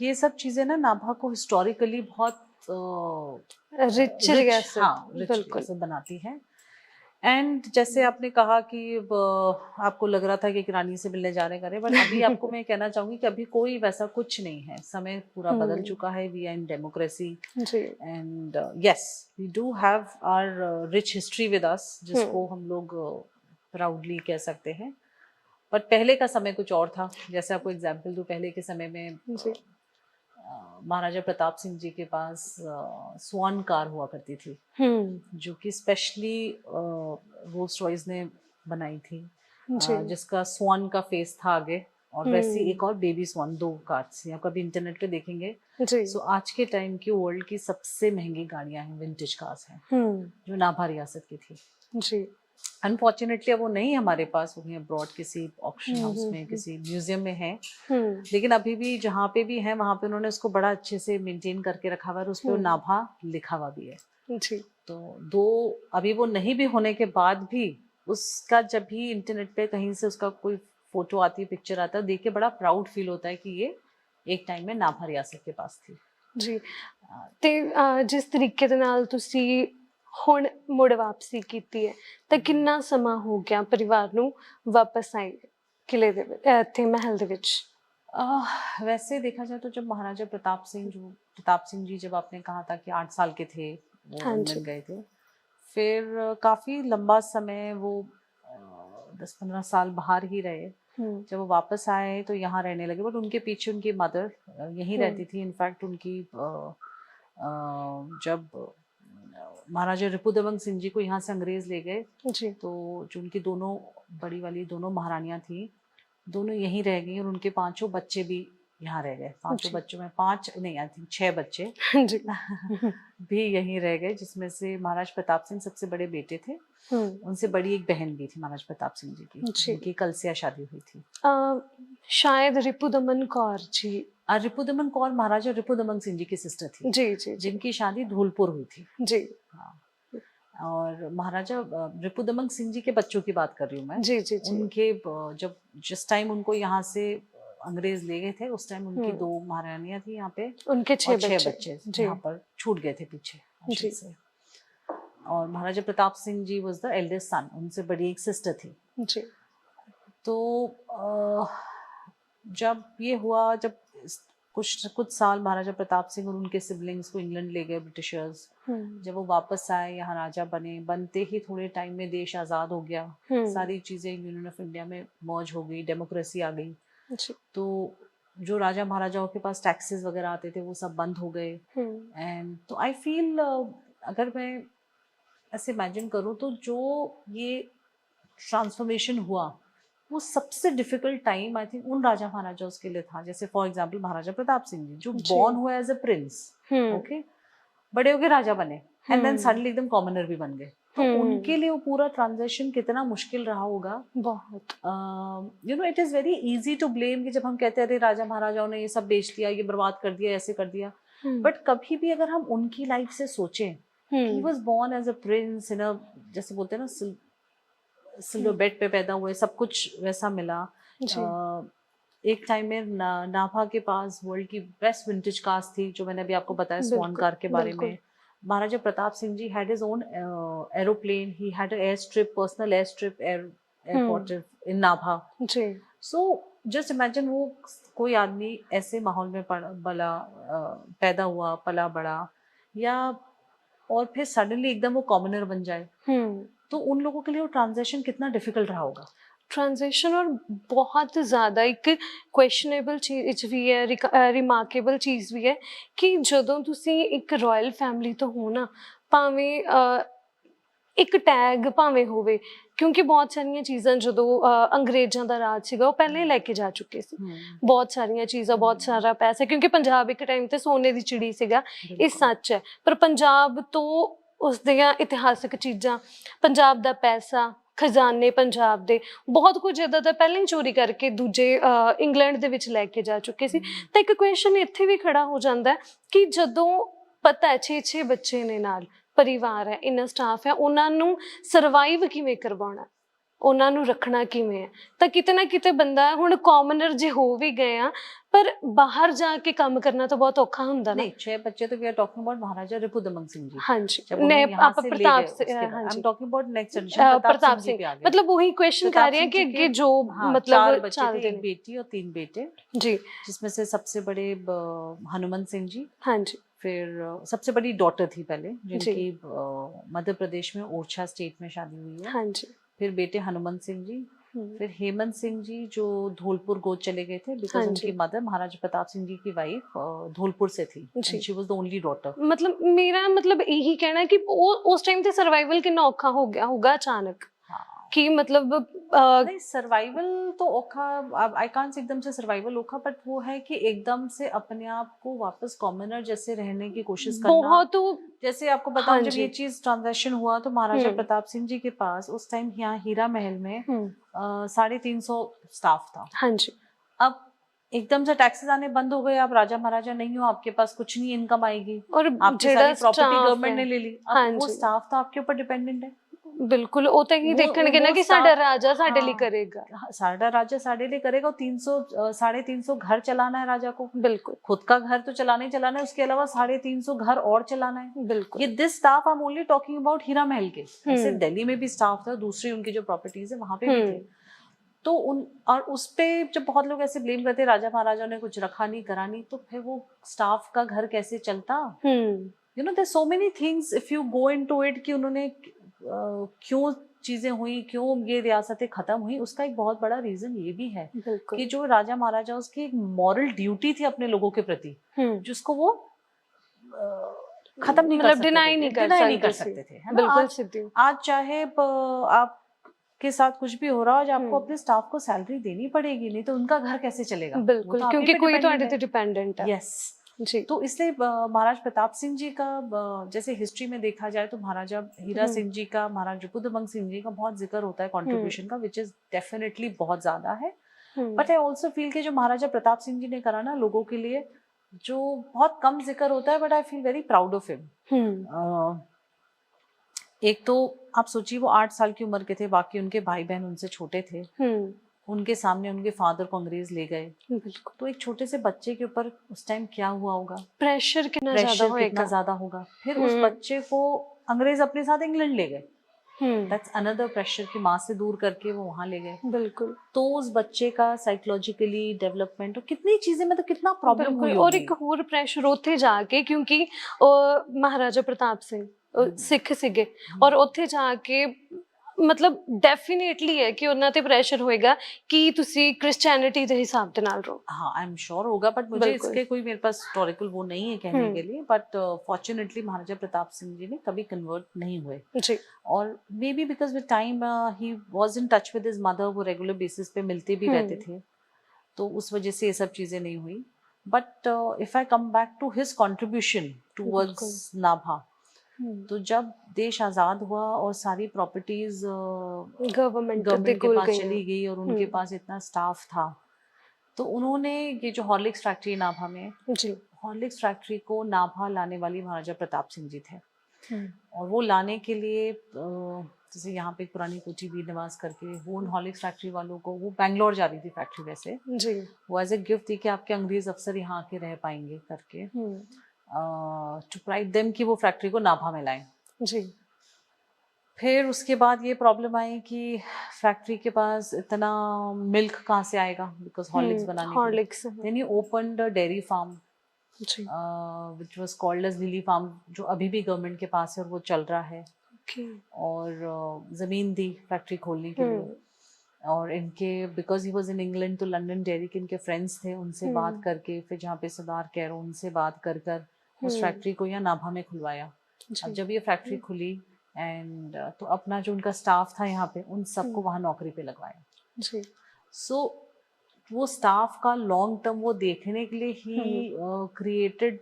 ये सब चीज़ें ना नाभा को हिस्टोरिकली बहुत रिच रियासत बनाती है। एंड जैसे आपने कहा कि आपको लग रहा था कि रानी से मिलने जा रहे, बट अभी आपको मैं कहना चाहूँगी कि अभी कोई वैसा कुछ नहीं है, समय पूरा बदल चुका है। We are in democracy, and yes we do have our rich history with us, जिसको हम लोग प्राउडली कह सकते हैं। बट पहले का समय कुछ और था। जैसे आपको एग्जाम्पल दूँ, पहले के समय में महाराजा प्रताप सिंह जी के पास स्वान कार हुआ करती थी, जो कि स्पेशली रोल्स रॉयस ने बनाई थी, जिसका स्वान का फेस था आगे, और वैसी एक और बेबी स्वान, 2 कार्स थी। आप कभी इंटरनेट पे देखेंगे। सो आज के टाइम की वर्ल्ड की सबसे महंगी गाड़ियां हैं, विंटेज कार्स हैं, जो नाभा रियासत की थी जी। अनफॉर्चुनेटली अब वो नहीं हमारे पास, वो अब्रॉड किसी ऑक्शन हाउस में, किसी म्यूजियम में है, लेकिन अभी भी जहाँ पे भी है वहाँ पे उन्होंने उसको बड़ा अच्छे से मेंटेन करके रखा हुआ है, और उस पर नाभा लिखा हुआ भी है जी। तो अभी वो नहीं भी होने के बाद भी उसका जब भी इंटरनेट पे कहीं से उसका कोई फोटो आती है, पिक्चर आता है, देख के बड़ा प्राउड फील होता है कि ये एक टाइम में नाभा रियासत के पास थी जी। ते जिस तरीके दे नाल तुसी ਹੁਣ ਮੁੜ ਵਾਪਸੀ ਕੀਤੀ ਹੈ, ਤਾਂ ਕਿੰਨਾ ਸਮਾਂ ਹੋ ਗਿਆ परिवार ਨੂੰ वापस आए किले दे इत्थे महल दे विच? वैसे देखा जाए तो जब महाराजा प्रताप सिंह जी जब आपने कहा था कि 8 साल के थे वो मिल गए थे, फिर काफ़ी लंबा समय वो 10-15 साल बाहर ही रहे। जब वो वापस आए तो यहाँ रहने लगे, बट उनके पीछे उनकी मदर यहीं रहती थी। इनफैक्ट उनकी जब महाराजा रिपुदमन सिंह जी को यहाँ से अंग्रेज ले गए जी, तो जो उनकी दोनों बड़ी वाली दोनों महारानियां थी, दोनों यहीं रह गई, और उनके 5 बच्चे भी यहाँ रह गए। 5 बच्चों में 5 नहीं, आई थिंक 6 बच्चे जी भी यहीं रह गए, जिसमें से महाराज प्रताप सिंह सबसे बड़े बेटे थे। उनसे बड़ी एक बहन भी थी महाराज प्रताप सिंह जी की, उनकी कलसिया शादी हुई थी। शायद रिपुदमन कौर जी, रिपुदमन कौर महाराजा रिपुदमन सिंह जी की सिस्टर थी जी, जी, जिनकी शादी धौलपुर हुई थी जी। हाँ, और महाराजा रिपुदमन सिंह जी के बच्चों की बात कर रही हूँ मैं जी, जी, जी। उनके जब जिस टाइम उनको यहाँ से अंग्रेज ले गए थे, उस टाइम उनकी 2 महारानियां थी यहाँ पे, उनके 6 बच्चे यहाँ पर छूट गए थे पीछे जी से। और महाराजा प्रताप सिंह जी वाज द एल्डेस्ट सन, उनसे बड़ी एक सिस्टर थी जी। तो जब ये हुआ, जब कुछ साल महाराजा प्रताप सिंह और उनके सिबलिंग्स को इंग्लैंड ले गए ब्रिटिशर्स, जब वो वापस आए यहाँ राजा बने, बनते ही थोड़े टाइम में देश आज़ाद हो गया, सारी चीज़ें यूनियन ऑफ इंडिया में मर्ज हो गई, डेमोक्रेसी आ गई। तो जो राजा महाराजाओं के पास टैक्सेस वगैरह आते थे वो सब बंद हो गए। एंड तो आई फील अगर मैं ऐसे इमेजिन करूँ तो जो ये ट्रांसफॉर्मेशन हुआ वो सबसे डिफिकल्ट टाइम आई थिंक उन राजा महाराजाओं के लिए था। जैसे फॉर एग्जांपल महाराजा प्रताप सिंह जी जो बॉर्न हुए एज अ प्रिंस, ओके, बड़े हो गए राजा बने, एंड देन सडनली एकदम कॉमनर भी बन गए, तो उनके लिए वो पूरा ट्रांजिशन कितना मुश्किल रहा होगा। बहुत you know it is very easy to blame कि जब हम कहते हैं अरे राजा महाराजाओं ने ये सब बेच दिया, ये बर्बाद कर दिया, ऐसे कर दिया, बट कभी भी अगर हम उनकी लाइफ से सोचें, he was born as a prince in a, जैसे बोलते हैं ना, सिल्वर बेड पे पैदा हुए, सब कुछ वैसा मिला, एक टाइम में नाभा के पास वर्ल्ड की बेस्ट विंटेज कार्स थी, जो मैंने अभी आपको बताया स्वान कार के बारे में। Maharaja Pratap Singh ji had his own aeroplane, he had air strip, personal air strip airport in Nabha ji. So just imagine वो कोई आदमी ऐसे माहौल में पैदा हुआ, पला बड़ा, या और फिर सडनली एकदम वो कॉमनर बन जाए, तो उन लोगों के लिए वो ट्रांजिशन कितना डिफिकल्ट रहा होगा। ट्रांजिशन और बहुत ज़्यादा एक क्वेश्चनेबल चीज़ भी है, रिमार्केबल चीज़ भी है कि ਜਦੋਂ ਤੁਸੀਂ ਇੱਕ ਰਾਇਲ ਫੈਮਿਲੀ ਤੋਂ ਹੋ ਨਾ, ਭਾਵੇਂ ਇੱਕ ਟੈਗ ਭਾਵੇਂ ਹੋਵੇ, ਕਿਉਂਕਿ ਬਹੁਤ ਸਾਰੀਆਂ ਚੀਜ਼ਾਂ ਜਦੋਂ ਅੰਗਰੇਜ਼ਾਂ ਦਾ ਰਾਜ ਸੀਗਾ ਉਹ ਪਹਿਲੇ ਲੈ ਕੇ ਜਾ ਚੁੱਕੇ ਸੀ, ਬਹੁਤ ਸਾਰੀਆਂ ਚੀਜ਼ਾਂ, ਬਹੁਤ ਸਾਰਾ ਪੈਸਾ, ਕਿਉਂਕਿ ਪੰਜਾਬ ਇੱਕ ਟਾਈਮ ਤੇ ਸੋਨੇ ਦੀ ਚਿੜੀ ਸੀਗਾ, ਇਹ ਸੱਚ ਹੈ। ਪਰ ਪੰਜਾਬ ਤੋਂ ਉਸ ਦੀਆਂ ਇਤਿਹਾਸਕ ਚੀਜ਼ਾਂ, ਪੰਜਾਬ ਦਾ ਪੈਸਾ, ਖਜ਼ਾਨੇ ਪੰਜਾਬ ਦੇ ਬਹੁਤ ਕੁਝ ਇੱਦਾਂ ਦਾ ਪਹਿਲਾਂ ਹੀ ਚੋਰੀ ਕਰਕੇ ਦੂਜੇ ਇੰਗਲੈਂਡ ਦੇ ਵਿੱਚ ਲੈ ਕੇ ਜਾ ਚੁੱਕੇ ਸੀ। ਤਾਂ ਇੱਕ ਕੁਐਸਚਨ ਇੱਥੇ ਵੀ ਖੜਾ ਹੋ ਜਾਂਦਾ ਕਿ ਜਦੋਂ ਪਤਾ ਹੈ 6 ਬੱਚੇ ਨੇ ਨਾਲ, ਪਰਿਵਾਰ ਹੈ, ਇੰਨਾ ਸਟਾਫ ਹੈ, ਉਹਨਾਂ ਨੂੰ ਸਰਵਾਈਵ ਕਿਵੇਂ ਕਰਵਾਉਣਾ, ਉਹਨਾਂ ਨੂੰ ਰੱਖਣਾ ਕਿਵੇਂ ਹੈ, ਤਾਂ ਕਿਤੇ ਨਾ ਕਿਤੇ ਬੰਦਾ ਹੁਣ ਕਾਮਨਰ ਜੇ ਹੋ ਵੀ ਗਏ ਆ, पर बाहर जाके काम करना तो बहुत औखा ਹੁੰਦਾ ना। नहीं, 6 बच्चे तो वी आर टॉकिंग अबाउट महाराजा रिपुदमन सिंह जी। हाँ जी, ने आप प्रताप से, I am talking about next generation Pratap Singh, मतलब वही क्वेश्चन कर रहे हैं कि आगे जो मतलब 4 बच्चे थे, एक बेटी और 3 बेटे जी, जिसमें से सबसे बड़े हनुमंत सिंह जी। हाँ जी। फिर सबसे बड़ी डॉटर थी पहले, जिनकी मध्य प्रदेश में ओरछा स्टेट में शादी हुई है। हाँ जी। फिर बेटे हनुमंत सिंह जी, फिर हेमंत सिंह जी जो धौलपुर गोद चले गए थे, बिकॉज उनकी मदर महाराजा प्रताप सिंह जी की वाइफ धौलपुर से थी, she was the only daughter. मतलब मेरा मतलब यही कहना है कि उस टाइम पे सर्वाइवल कितना औखा हो गया होगा अचानक। कि मतलब नहीं, सर्वाइवल तो औखा, आई कांट से एकदम से सर्वाइवल औखा, बट वो है कि एकदम से अपने आप को वापस कॉमनर जैसे रहने की कोशिश करना बहुत। जैसे आपको बताऊं, जब ये चीज ट्रांजेक्शन हुआ तो महाराजा प्रताप सिंह जी के पास उस टाइम यहाँ हीरा महल में 350 स्टाफ था। हाँ जी। अब एकदम से टैक्सेस आने बंद हो गए, आप राजा महाराजा नहीं हो, आपके पास कुछ नहीं इनकम आएगी, और आपकी सारी प्रॉपर्टी गवर्नमेंट ने ले ली। अब वो स्टाफ तो आपके ऊपर डिपेंडेंट है। बिल्कुल, ਉਹ ਤਾਂ ਹੀ ਦੇਖਣਗੇ ਨਾ ਕਿ ਸਾਡਾ ਰਾਜਾ ਸਾਡੇ ਲਈ ਕਰੇਗਾ, साड़ा राजा साढ़े लिए करेगा। 300-350 घर चलाना है राजा को, बिल्कुल, खुद का घर तो चलाना ही चलाना है, उसके अलावा 350 घर और चलाना है, बिल्कुल। ये this staff I am only talking about Hira Mahal के। ऐसे दिल्ली में भी स्टाफ था, दूसरी उनकी जो प्रॉपर्टीज है वहां पे भी थे। तो और उस पे जब बहुत लोग ऐसे ब्लेम करते राजा महाराजा ने कुछ रखा नहीं, करा नहीं, तो फिर वो स्टाफ का घर कैसे चलता? You know, there so many things if you go into it, कि उन्होंने क्यों चीजें हुई, क्यों ये रियासतें खत्म हुई, उसका एक बहुत बड़ा रीजन ये भी है कि जो राजा महाराजा, उसकी एक मॉरल ड्यूटी थी अपने लोगों के प्रति, जिसको वो खत्म नहीं कर सकते, डिनाई नहीं कर सकते थे, है ना। आज चाहे आप के साथ कुछ भी हो रहा हो, आपको अपने स्टाफ को सैलरी देनी पड़ेगी, नहीं तो उनका घर कैसे चलेगा? बिल्कुल, क्योंकि कोई तो डिपेंडेंट है। यस जी। तो इसलिए महाराज प्रताप सिंह जी का जैसे हिस्ट्री में देखा जाए तो महाराजा हीरा सिंह जी का, महाराज रिपुदमन सिंह जी का बहुत जिक्र होता है कंट्रीब्यूशन का, विच इज डेफिनेटली बहुत ज्यादा है। बट आई ऑल्सो फील कि जो महाराजा प्रताप सिंह जी ने करा ना लोगों के लिए, जो बहुत कम जिक्र होता है, but I feel very proud of him. एक तो आप सोचिए, वो 8 साल की उम्र के थे, बाकी उनके भाई बहन उनसे छोटे थे, उनके सामने उनके फादर को अंग्रेज ले गए, तो एक छोटे से बच्चे के ऊपर उस टाइम क्या हुआ होगा, प्रेशर कितना ज्यादा होगा। फिर उस बच्चे को अंग्रेज अपने साथ इंग्लैंड ले गए, दैट्स अनदर प्रेशर कि माँ से दूर करके वो वहां ले गए। बिल्कुल। तो उस बच्चे का साइकोलॉजिकली डेवलपमेंट और कितनी चीजें, मतलब कितना प्रॉब्लम हुई। और एक होर प्रेशर उत्थे जाके, क्योंकि महाराजा प्रताप सिंह सिख सीगे, और उत्थे जाके मतलब डेफिनेटली है कि उन्हां ते प्रेशर होएगा कि तुसी क्रिश्चियनिटी दे हिसाब दे नाल रहो। हाँ, आई एम श्योर होगा, बट मुझे इसके कोई मेरे पास हिस्टोरिकल वो नहीं है कहने के लिए, बट फॉर्चुनेटली महाराजा प्रताप सिंह जी ने कभी कन्वर्ट नहीं हुए जी। और may be because with time he was in touch with his mother, वो रेगुलर बेसिस पे मिलते भी रहते थे, तो उस वजह से ये सब चीजें नहीं हुई। But if I come back to his contribution towards Nabha, तो जब देश आजाद हुआ और सारी प्रॉपर्टीज गवर्नमेंट के पास चली गई और उनके पास इतना स्टाफ था, तो उन्होंने ये जो हॉर्लिक्स फैक्ट्री नाभा में जी, हॉर्लिक्स फैक्ट्री को नाभा लाने वाली महाराजा प्रताप सिंह जी थे। और वो लाने के लिए जैसे यहाँ पे एक पुरानी कोठी वीर निवास करके, वो उन हॉर्लिक्स फैक्ट्री वालों को, वो बैंगलोर जा रही थी फैक्ट्री वैसे जी, वो एज ए गिफ्ट थी कि आपके अंग्रेज अफसर यहाँ आके रह पाएंगे करके, टू प्राइड देम कि वो फैक्ट्री को नाभा में लाएं। जी, फिर उसके बाद ये प्रॉब्लम आई कि फैक्ट्री के पास इतना मिल्क कहाँ से आएगा, बिकॉज हॉर्लिक्स बनाने के लिए। Horlicks, then he opened a dairy farm जी, which was called as Lily Farm, जो अभी भी गवर्नमेंट के पास है और वो चल रहा है। ओके, और ज़मीन दी फैक्ट्री खोलने के लिए। और इनके because he was in England, तो लंदन डेयरी के इनके फ्रेंड्स थे, उनसे बात करके फिर जहाँ पे सरदार कैरो, उनसे बात कर कर उस फैक्ट्री को यहाँ नाभा में खुलवाया। अब जब ये फैक्ट्री खुली एंड तो अपना जो उनका स्टाफ था यहाँ पे, उन सबको वहाँ नौकरी पे लगवाया। जी, सो वो स्टाफ का लॉन्ग टर्म वो देखने के लिए ही क्रिएटेड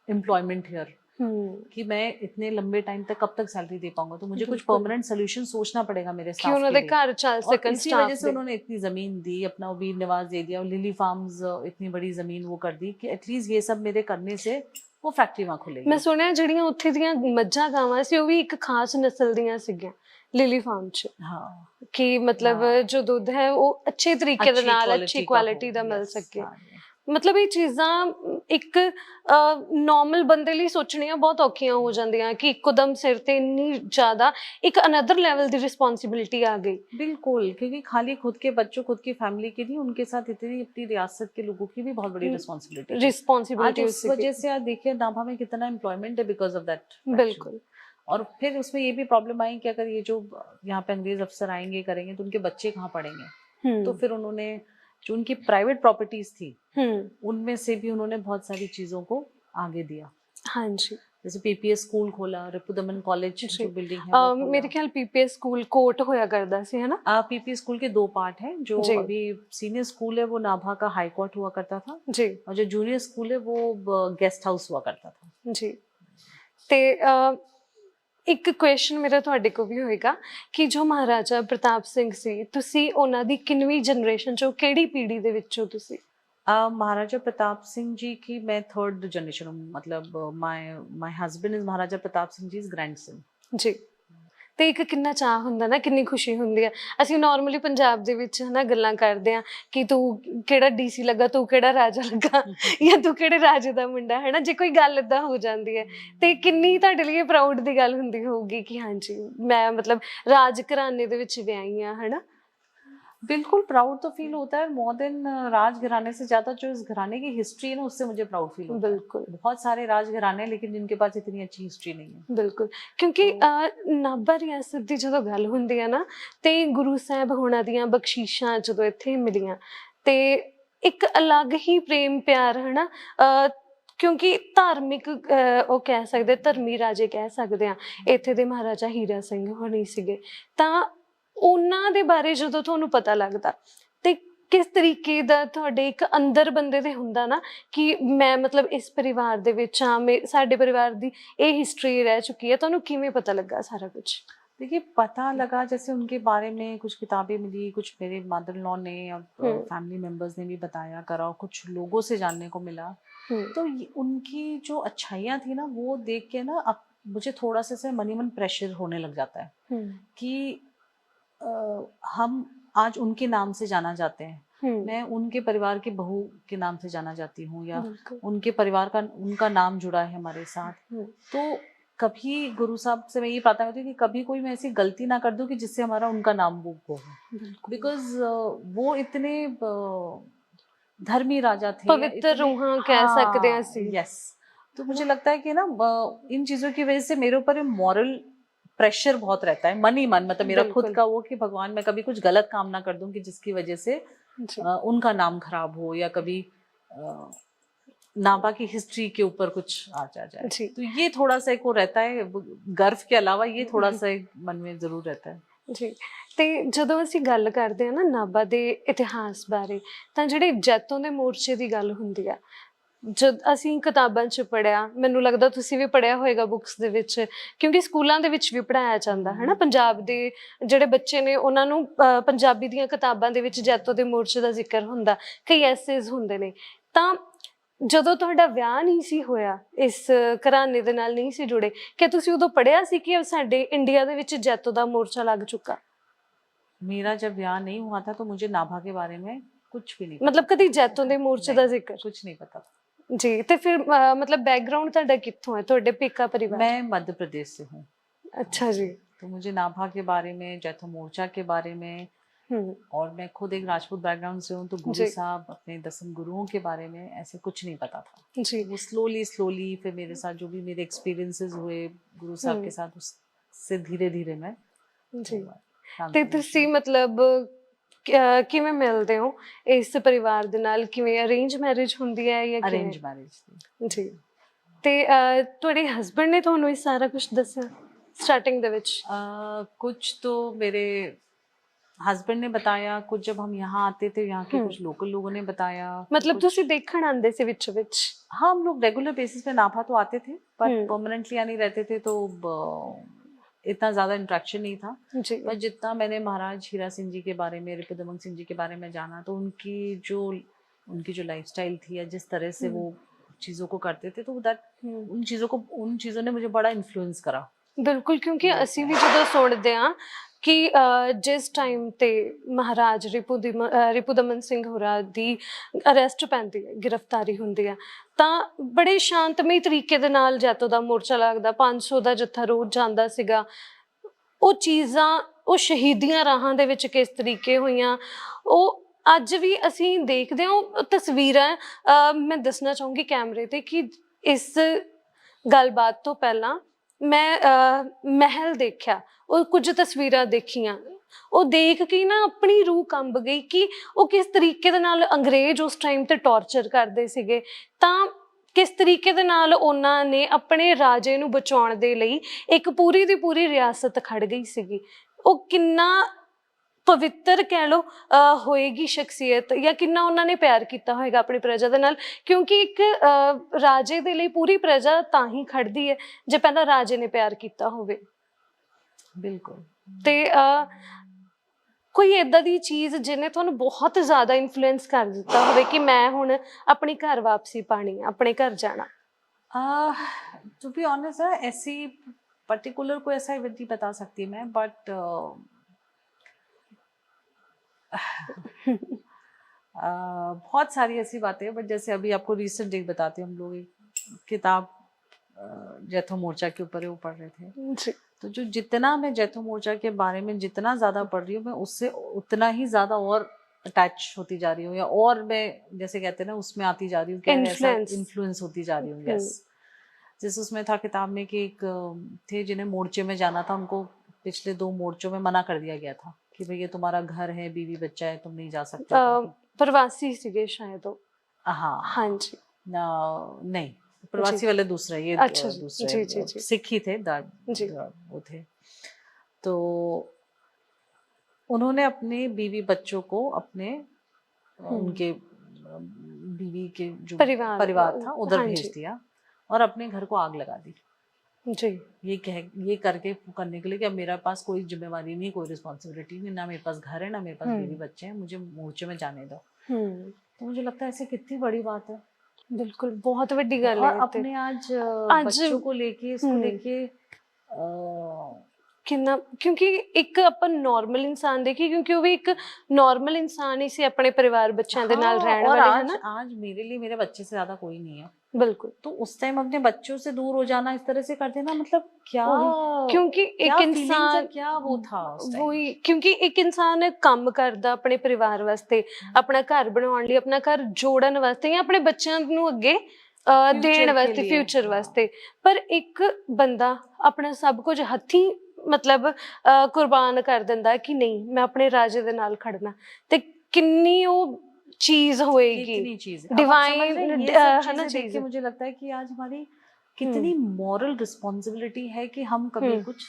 एम्प्लॉयमेंट हियर, कि मैं इतने लंबे टाइम तक कब तक सैलरी दे पाऊंगा, तो मुझे कुछ परमानेंट सोल्यूशन सोचना पड़ेगा मेरे स्टाफ के लिए। घर चल सकन, इसी वजह से उन्होंने इतनी जमीन दी, अपना वीर निवास दे दिया और लिली फार्म्स इतनी बड़ी जमीन वो कर दी कि एटलीस्ट ये सब मेरे करने से वो फैक्ट्री वहां खुलेगी। मैं सुनिया ਜਿਹੜੀਆਂ ਉੱਥੇ ਦੀਆਂ ਮੱਝਾਂ ਗਾਵਾਂ ਸੀ ਉਹ ਵੀ ਇੱਕ ਖਾਸ ਨਸਲ ਦੀਆਂ ਸੀਗੀਆਂ ਲਿਲੀ ਫਾਰਮ 'ਚ। हाँ, ਕਿ ਮਤਲਬ ਜੋ ਦੁੱਧ ਹੈ ਉਹ ਅੱਛੇ ਤਰੀਕੇ ਦੇ ਨਾਲ ਅੱਛੀ ਕੁਆਲਿਟੀ ਦਾ ਮਿਲ ਸਕੇ। ਮਤਲਬ ਇਹ ਚੀਜ਼ਾਂ ਇੱਕ ਨਾਰਮਲ ਬੰਦੇ ਲਈ ਸੋਚਣੀਆਂ ਬਹੁਤ ਔਖੀਆਂ ਹੋ ਜਾਂਦੀਆਂ ਕਿ ਇੱਕੋਦਮ ਸਿਰ ਤੇ ਇੰਨੀ ਜ਼ਿਆਦਾ एक अनदर लेवल दी रिस्पॉन्सिबिलिटी आ गई। बिल्कुल, क्योंकि खाली खुद के बच्चों, खुद की फैमिली की नहीं, उनके साथ इतनी अपनी रियासत के लोगों की भी बहुत बड़ी रिस्पॉन्सिबिलिटी। उस वजह से आज देखिए नाभा में कितना एम्प्लॉयमेंट है बिकॉज ऑफ दैट। बिल्कुल। और फिर उसमें ये भी प्रॉब्लम आई कि अगर ये जो यहाँ पे अंग्रेज अफसर आएंगे करेंगे तो उनके बच्चे कहाँ पढ़ेंगे, तो फिर उन्होंने जो उनकी प्राइवेट प्रॉपर्टीज थी उनमें से भी उन्होंने बहुत सारी चीजों को आगे दिया। हाँ जी, जैसे पीपीएस स्कूल खोला, रिपुदमन कॉलेज जो बिल्डिंग है मेरे ख्याल पीपीएस स्कूल कोट होया करता सी, है ना? पीपीएस स्कूल के 2 पार्ट हैं। जो अभी सीनियर स्कूल है वो नाभा का हाई कोर्ट हुआ करता था जी, और जो जूनियर स्कूल है वो गेस्ट हाउस हुआ करता था जी। ते ਇੱਕ ਕੁਐਸਚਨ ਮੇਰਾ ਤੁਹਾਡੇ ਕੋ ਵੀ ਹੋਏਗਾ ਕਿ ਜੋ ਮਹਾਰਾਜਾ ਪ੍ਰਤਾਪ ਸਿੰਘ ਸੀ, ਤੁਸੀਂ ਉਹਨਾਂ ਦੀ ਕਿੰਨਵੀਂ ਜਨਰੇਸ਼ਨ ਚੋਂ, ਕਿਹੜੀ ਪੀੜ੍ਹੀ ਦੇ ਵਿੱਚੋਂ ਤੁਸੀਂ? महाराजा प्रताप सिंह जी की मैं 3rd जनरेशन हूँ, मतलब my husband is Maharaja Pratap Singh ji is grandson ji. ਤੇ ਇੱਕ ਕਿੰਨਾ ਚਾਹ ਹੁੰਦਾ ਨਾ, ਕਿੰਨੀ ਖੁਸ਼ੀ ਹੁੰਦੀ ਆ। ਅਸੀਂ ਨਾਰਮਲੀ ਪੰਜਾਬ ਦੇ ਵਿੱਚ ਹਨਾ ਗੱਲਾਂ ਕਰਦੇ ਆ ਕਿ ਤੂੰ ਕਿਹੜਾ ਡੀਸੀ ਲੱਗਾ, ਤੂੰ ਕਿਹੜਾ ਰਾਜਾ ਲੱਗਾ ਜਾਂ ਤੂੰ ਕਿਹੜੇ ਰਾਜੇ ਦਾ ਮੁੰਡਾ, ਹੈ ਨਾ, ਜੇ ਕੋਈ ਗੱਲ ਏਦਾਂ ਹੋ ਜਾਂਦੀ ਹੈ ਤੇ ਕਿੰਨੀ ਤੁਹਾਡੇ ਲਈ ਪ੍ਰਾਊਡ ਦੀ ਗੱਲ ਹੁੰਦੀ ਹੋਊਗੀ ਕਿ ਹਾਂਜੀ ਮੈਂ ਮਤਲਬ ਰਾਜ ਘਰਾਣੇ ਦੇ ਵਿੱਚ ਵਿਆਹੀ ਆ, ਹੈ ਨਾ? बिल्कुल प्राउड तो फील होता है, मोर देन राज घराने से ज्यादा जो इस घराने की हिस्ट्री है ना उससे मुझे प्राउड फील होता है। बिल्कुल, बहुत सारे राज घराने लेकिन जिनके पास इतनी अच्छी हिस्ट्री नहीं है। बिल्कुल, क्योंकि नाभा रियासत की जो गल हुंदी है ना, ते गुरु साहब होना दियां बख्शीशां जदों इत्थे मिलियां ते एक अलग ही प्रेम प्यार, है ना, क्योंकि धार्मिक ਉਹ ਕਹਿ ਸਕਦੇ, ਧਰਮੀ ਰਾਜੇ ਕਹਿ ਸਕਦੇ ਆ ਇੱਥੇ ਦੇ ਮਹਾਰਾਜਾ ਹੀਰਾ ਸਿੰਘ ਹੋਣੀ ਸੀਗੇ। ਤਾਂ ਉਹਨਾਂ ਦੇ ਬਾਰੇ ਜਦੋਂ ਤੁਹਾਨੂੰ ਪਤਾ ਲੱਗਦਾ ਤੇ ਕਿਸ ਤਰੀਕੇ ਦਾ ਤੁਹਾਡੇ ਇੱਕ ਅੰਦਰ ਬੰਦੇ ਦੇ ਹੁੰਦਾ ਨਾ ਕਿ ਮੈਂ ਮਤਲਬ ਇਸ ਪਰਿਵਾਰ ਦੇ ਵਿੱਚ ਆ, ਸਾਡੇ ਪਰਿਵਾਰ ਦੀ ਇਹ ਹਿਸਟਰੀ ਰਹਿ ਚੁੱਕੀ ਹੈ, ਤੁਹਾਨੂੰ ਕਿਵੇਂ ਪਤਾ ਲੱਗਾ सारा कुछ? देखिए पता लगा जैसे उनके बारे में कुछ किताबें मिली, कुछ मेरे मदर इन लॉ ने और फैमिली मेंबर्स ने भी बताया करा, कुछ लोगों से जानने को मिला। तो उनकी जो अच्छाइयाँ थी ना वो देख के ना अब मुझे थोड़ा सा मन ही मन प्रेशर होने लग जाता है कि हम आज उनके नाम से जाना जाते हैं, मैं उनके परिवार की बहू के नाम से जाना जाती हूँ या उनके परिवार का उनका नाम जुड़ा है हमारे साथ। तो कभी गुरु साहब से मैं ये प्रार्थना करती हूँ कि कभी कोई मैं ऐसी गलती ना कर दूं कि जिससे हमारा उनका नाम वो हो, बिकॉज वो इतने धर्मी राजा थे, पवित्र रूहां कह सकते हैं ऐसी। यस, तो मुझे लगता है कि ना इन चीजों की वजह से मेरे ऊपर मॉरल प्रेशर बहुत रहता है, मन ही मन, मतलब मेरा खुद का वो कि भगवान मैं कभी कुछ गलत काम ना कर दूं कि जिसकी वजह से उनका नाम खराब हो या कभी नाभा की हिस्ट्री के ऊपर कुछ आ जाए। तो ये थोड़ा सा एक वो रहता है, गर्व के अलावा ये थोड़ा सा एक मन में जरूर रहता है जी। ਤੇ ਜਦੋਂ ਅਸੀਂ ਗੱਲ ਕਰਦੇ ਆ ਨਾ ਨਾਭਾ ਦੇ ਇਤਿਹਾਸ ਬਾਰੇ, ਤਾਂ ਜਿਹੜੇ ਜੈਤੋਂ ਦੇ ਮੋਰਚੇ ਦੀ ਗੱਲ ਹੁੰਦੀ ਆ, ਜਦ ਅਸੀਂ ਕਿਤਾਬਾਂ 'ਚ ਪੜ੍ਹਿਆ, ਮੈਨੂੰ ਲੱਗਦਾ ਤੁਸੀਂ ਵੀ ਪੜ੍ਹਿਆ ਹੋਏਗਾ ਬੁੱਕਸ ਦੇ ਵਿੱਚ, ਕਿਉਂਕਿ ਸਕੂਲਾਂ ਦੇ ਵਿੱਚ ਵੀ ਪੜ੍ਹਾਇਆ ਜਾਂਦਾ ਹੈ ਨਾ, ਪੰਜਾਬ ਦੇ ਜਿਹੜੇ ਬੱਚੇ ਨੇ ਉਹਨਾਂ ਨੂੰ ਪੰਜਾਬੀ ਦੀਆਂ ਕਿਤਾਬਾਂ ਦੇ ਵਿੱਚ ਜੈਤੋਂ ਦੇ ਮੋਰਚੇ ਦਾ ਜ਼ਿਕਰ ਹੁੰਦਾ, ਕਈ ਐਸੇਜ਼ ਹੁੰਦੇ ਨੇ। ਤਾਂ ਜਦੋਂ ਤੁਹਾਡਾ ਵਿਆਹ ਨਹੀਂ ਸੀ ਹੋਇਆ, ਇਸ ਘਰਾਣੇ ਦੇ ਨਾਲ ਨਹੀਂ ਸੀ ਜੁੜੇ, ਕਿ ਤੁਸੀਂ ਉਦੋਂ ਪੜ੍ਹਿਆ ਸੀ ਕਿ ਸਾਡੇ ਇੰਡੀਆ ਦੇ ਵਿੱਚ ਜੈਤੋ ਦਾ ਮੋਰਚਾ ਲੱਗ ਚੁੱਕਾ? मेरा जब ब्याह नहीं हुआ था तो मुझे नाभा के बारे में कुछ भी नहीं पता। ਮਤਲਬ ਕਦੀ ਜੈਤੋ ਦੇ ਮੋਰਚੇ ਦਾ ਜ਼ਿਕਰ? कुछ नहीं पता ਜੀ। ਤੇ ਫਿਰ ਮਤਲਬ ਬੈਕਗ੍ਰਾਉਂਡ ਤੁਹਾਡਾ ਕਿੱਥੋਂ ਹੈ, ਤੁਹਾਡੇ ਪੇਕਾ परिवार? मैं मध्य प्रदेश से हूँ। अच्छा जी। तो मुझे नाभा के बारे में, जैतो मोर्चा के बारे में, और मैं खुद एक राजपूत बैकग्राउंड से हूँ, तो गुरु साहब अपने 10 गुरुओं के बारे में ऐसे कुछ नहीं पता था जी। वो स्लोली फिर मेरे साथ जो भी मेरे एक्सपीरियंसेस हुए गुरु साहब के साथ, उससे धीरे धीरे मैं जी। ਤੇ ਤੁਸੀਂ ਮਤਲਬ ਕਿਵੇਂ ਮਿਲਦੇ ਹੋ ਇਸ ਪਰਿਵਾਰ ਦੇ ਨਾਲ? ਕਿਵੇਂ ਅਰੇਂਜ ਮੈਰਿਜ ਹੁੰਦੀ ਹੈ ਜਾਂ ਕਿਵੇਂ? ਅਰੇਂਜ ਮੈਰਿਜ ਜੀ। ਤੇ ਤੁਹਾਡੇ ਹਸਬੰਡ ਨੇ ਤੁਹਾਨੂੰ ਇਹ ਸਾਰਾ ਕੁਝ ਦੱਸਿਆ स्टार्टिंग ਦੇ ਵਿੱਚ? कुछ तो मेरे हस्बैंड ने बताया, कुछ जब हम यहाँ आते थे यहाँ के कुछ लोकल लोगों ने बताया। मतलब ਤੁਸੀਂ ਦੇਖਣ ਆਂਦੇ ਸੀ ਵਿੱਚ ਵਿੱਚ? हाँ, हम लोग रेगुलर बेसिस पे नाभा तो आते थे, पर परमानेंटली यहाँ नहीं रहते थे, तो इतना ज्यादा इंट्रैक्शन नहीं था जी। पर जितना मैंने महाराज हीरा सिंह जी के बारे में, रिपुदमन सिंह जी के बारे में जाना, तो उनकी जो लाइफस्टाइल थी या जिस तरह से वो चीजों को करते थे, तो उन चीजों ने मुझे बड़ा इन्फ्लुएंस करा। बिल्कुल, क्योंकि ਅਸੀਂ ਵੀ ਜਦੋਂ ਸੁਣਦੇ ਹਾਂ ਕਿ ਜਿਸ ਟਾਈਮ ਤੇ ਮਹਾਰਾਜ ਰਿਪੁਦਮਨ ਸਿੰਘ ਹੋਰਾਂ ਦੀ ਅਰੈਸਟ ਪੈਂਦੀ ਹੈ, ਗ੍ਰਿਫਤਾਰੀ ਹੁੰਦੀ ਹੈ, ਤਾਂ ਬੜੇ ਸ਼ਾਂਤਮਈ ਤਰੀਕੇ ਦੇ ਨਾਲ ਜੈਤੋ ਦਾ ਮੋਰਚਾ ਲੱਗਦਾ, 500 ਦਾ ਜੱਥਾ ਰੋਜ਼ ਜਾਂਦਾ ਸੀਗਾ। ਉਹ ਚੀਜ਼ਾਂ, ਉਹ ਸ਼ਹੀਦੀਆਂ ਰਾਹਾਂ ਦੇ ਵਿੱਚ ਕਿਸ ਤਰੀਕੇ ਹੋਈਆਂ, ਉਹ ਅੱਜ ਵੀ ਅਸੀਂ ਦੇਖਦੇ ਹਾਂ। ਉਹ ਤਸਵੀਰਾਂ ਮੈਂ ਦੱਸਣਾ ਚਾਹੂੰਗੀ ਕੈਮਰੇ ਤੇ ਕਿ ਇਸ ਗੱਲਬਾਤ ਤੋਂ ਪਹਿਲਾਂ ਮੈਂ ਮਹਿਲ ਦੇਖਿਆ, ਉਹ ਕੁਝ ਤਸਵੀਰਾਂ ਦੇਖੀਆਂ, ਉਹ ਦੇਖ ਕੇ ਨਾ ਆਪਣੀ ਰੂਹ ਕੰਬ ਗਈ ਕਿ ਉਹ ਕਿਸ ਤਰੀਕੇ ਦੇ ਨਾਲ ਅੰਗਰੇਜ਼ ਉਸ ਟਾਈਮ ਤੇ ਟੌਰਚਰ ਕਰਦੇ ਸੀਗੇ, ਤਾਂ ਕਿਸ ਤਰੀਕੇ ਦੇ ਨਾਲ ਉਹਨਾਂ ਨੇ ਆਪਣੇ ਰਾਜੇ ਨੂੰ ਬਚਾਉਣ ਦੇ ਲਈ ਇੱਕ ਪੂਰੀ ਦੀ ਪੂਰੀ ਰਿਆਸਤ ਖੜ ਗਈ ਸੀਗੀ। ਉਹ ਕਿੰਨਾ ਪਵਿੱਤਰ ਕਹਿ ਲਓ ਹੋਏਗੀ ਸ਼ਖਸੀਅਤ, ਜਾਂ ਕਿੰਨਾ ਉਹਨਾਂ ਨੇ ਪਿਆਰ ਕੀਤਾ ਹੋਏਗਾ ਆਪਣੀ ਪ੍ਰਜਾ ਦੇ ਨਾਲ, ਕਿਉਂਕਿ ਇੱਕ ਰਾਜੇ ਦੇ ਲਈ ਪੂਰੀ ਪ੍ਰਜਾ ਤਾਂ ਹੀ ਖੜਦੀ ਹੈ ਜੇ ਪਹਿਲਾਂ ਰਾਜੇ ਨੇ ਪਿਆਰ ਕੀਤਾ ਹੋਵੇ। ਬਿਲਕੁਲ। ਤੇ ਕੋਈ ਏਦਾਂ ਦੀ ਚੀਜ਼ ਜਿਹਨੇ ਤੁਹਾਨੂੰ ਬਹੁਤ ਜ਼ਿਆਦਾ ਇਨਫਲੂਐਂਸ ਕਰ ਦਿੱਤਾ ਹੋਵੇ ਕਿ ਮੈਂ ਹੁਣ ਆਪਣੀ ਘਰ ਵਾਪਸੀ ਪਾਣੀ, ਆਪਣੇ ਘਰ ਜਾਣਾ? टू बी ऑनेस्ट है, ऐसी पर्टिकुलर कोई ऐसा इवेंट नहीं बता सकती मैं, बट बहुत सारी ऐसी बातें हैं। बट जैसे अभी आपको रिसेंट एक बताते हैं, हम लोग एक किताब जैतो मोर्चा के ऊपर वो पढ़ रहे थे जी। तो जो जितना मैं जैतो मोर्चा के बारे में जितना ज़्यादा पढ़ रही हूँ, मैं उससे उतना ही ज़्यादा और अटैच होती जा रही हूँ, या और मैं जैसे कहते हैं ना उसमें आती जा रही हूँ, इन्फ्लुएंस होती जा रही हूँ। यस, जैसे उसमें था किताब में कि एक थे जिन्हें मोर्चे में जाना था, उनको पिछले 2 मोर्चों में मना कर दिया गया था कि भैया तुम्हारा घर है, बीवी बच्चा है, तुम नहीं जा सकते। प्रवासी सीगे शायद वो। हाँ हाँ जी। नहीं, प्रवासी वाले दूसरा, ये अच्छा दूसरे जी, जी, जी। सिख ही थे, वो थे। तो उन्होंने अपने बीवी बच्चों को अपने उनके बीवी के जो परिवार था उधर भेज दिया और अपने घर को आग लगा दी जी। ये करने के लिए कि अब मेरे पास कोई जिम्मेवारी नहीं, कोई रिस्पॉन्सिबिलिटी नहीं, ना मेरे पास घर है, ना मेरे पास बीवी बच्चे हैं, मुझे मोर्चे में जाने दो। तो मुझे लगता है ऐसे कितनी बड़ी बात है। बिल्कुल, बहुत बड़ी गल है। अपने आज बच्चों को लेके, इसको लेके ਕਿੰਨਾ, ਕਿਉਂਕਿ ਇੱਕ ਆਪਾਂ ਨੋਰਮਲ ਇਨਸਾਨ ਦੇਖੀ, ਕਿਉਂਕਿ ਉਹ ਵੀ ਇੱਕ ਨੋਰਮਲ ਇਨਸਾਨ ਹੀ ਸੀ, ਆਪਣੇ ਪਰਿਵਾਰ ਬੱਚਿਆਂ ਦੇ ਨਾਲ ਰਹਿਣ ਵਾਲੇ ਹੈ ना। आज मेरे लिए मेरे बच्चे से ज्यादा कोई नहीं है। बिल्कुल। तो उस टाइम अपने बच्चों से दूर हो जाना, इस तरह से कर देना, मतलब क्या, क्योंकि एक इंसान क्या वो था वही, क्योंकि एक इंसान ਕੰਮ ਕਰਦਾ ਆਪਣੇ ਪਰਿਵਾਰ ਵਾਸਤੇ, ਆਪਣਾ ਘਰ ਬਣਾਉਣ ਲਈ, ਆਪਣਾ ਘਰ ਜੋੜਨ ਵਾਸਤੇ, ਜਾਂ ਆਪਣੇ ਬੱਚਿਆਂ ਨੂੰ ਅੱਗੇ ਦੇਣ ਵਾਸਤੇ, ਫਿਊਚਰ ਵਾਸਤੇ, ਪਰ ਇੱਕ ਬੰਦਾ ਆਪਣਾ ਸਭ ਕੁਝ ਹੱਥੀਂ ਮਤਲਬ ਕੁਰਬਾਨ ਕਰ ਦਿੰਦਾ ਕਿ ਨਹੀਂ ਮੈਂ ਆਪਣੇ ਰਾਜੇ ਦੇ ਨਾਲ ਖੜਨਾ, ਤੇ ਕਿੰਨੀ ਉਹ चीज होएगी, डिवाइन है ना चीज। मुझे लगता है कि आज हमारी कितनी मॉरल रिस्पॉन्सिबिलिटी है कि हम कभी कुछ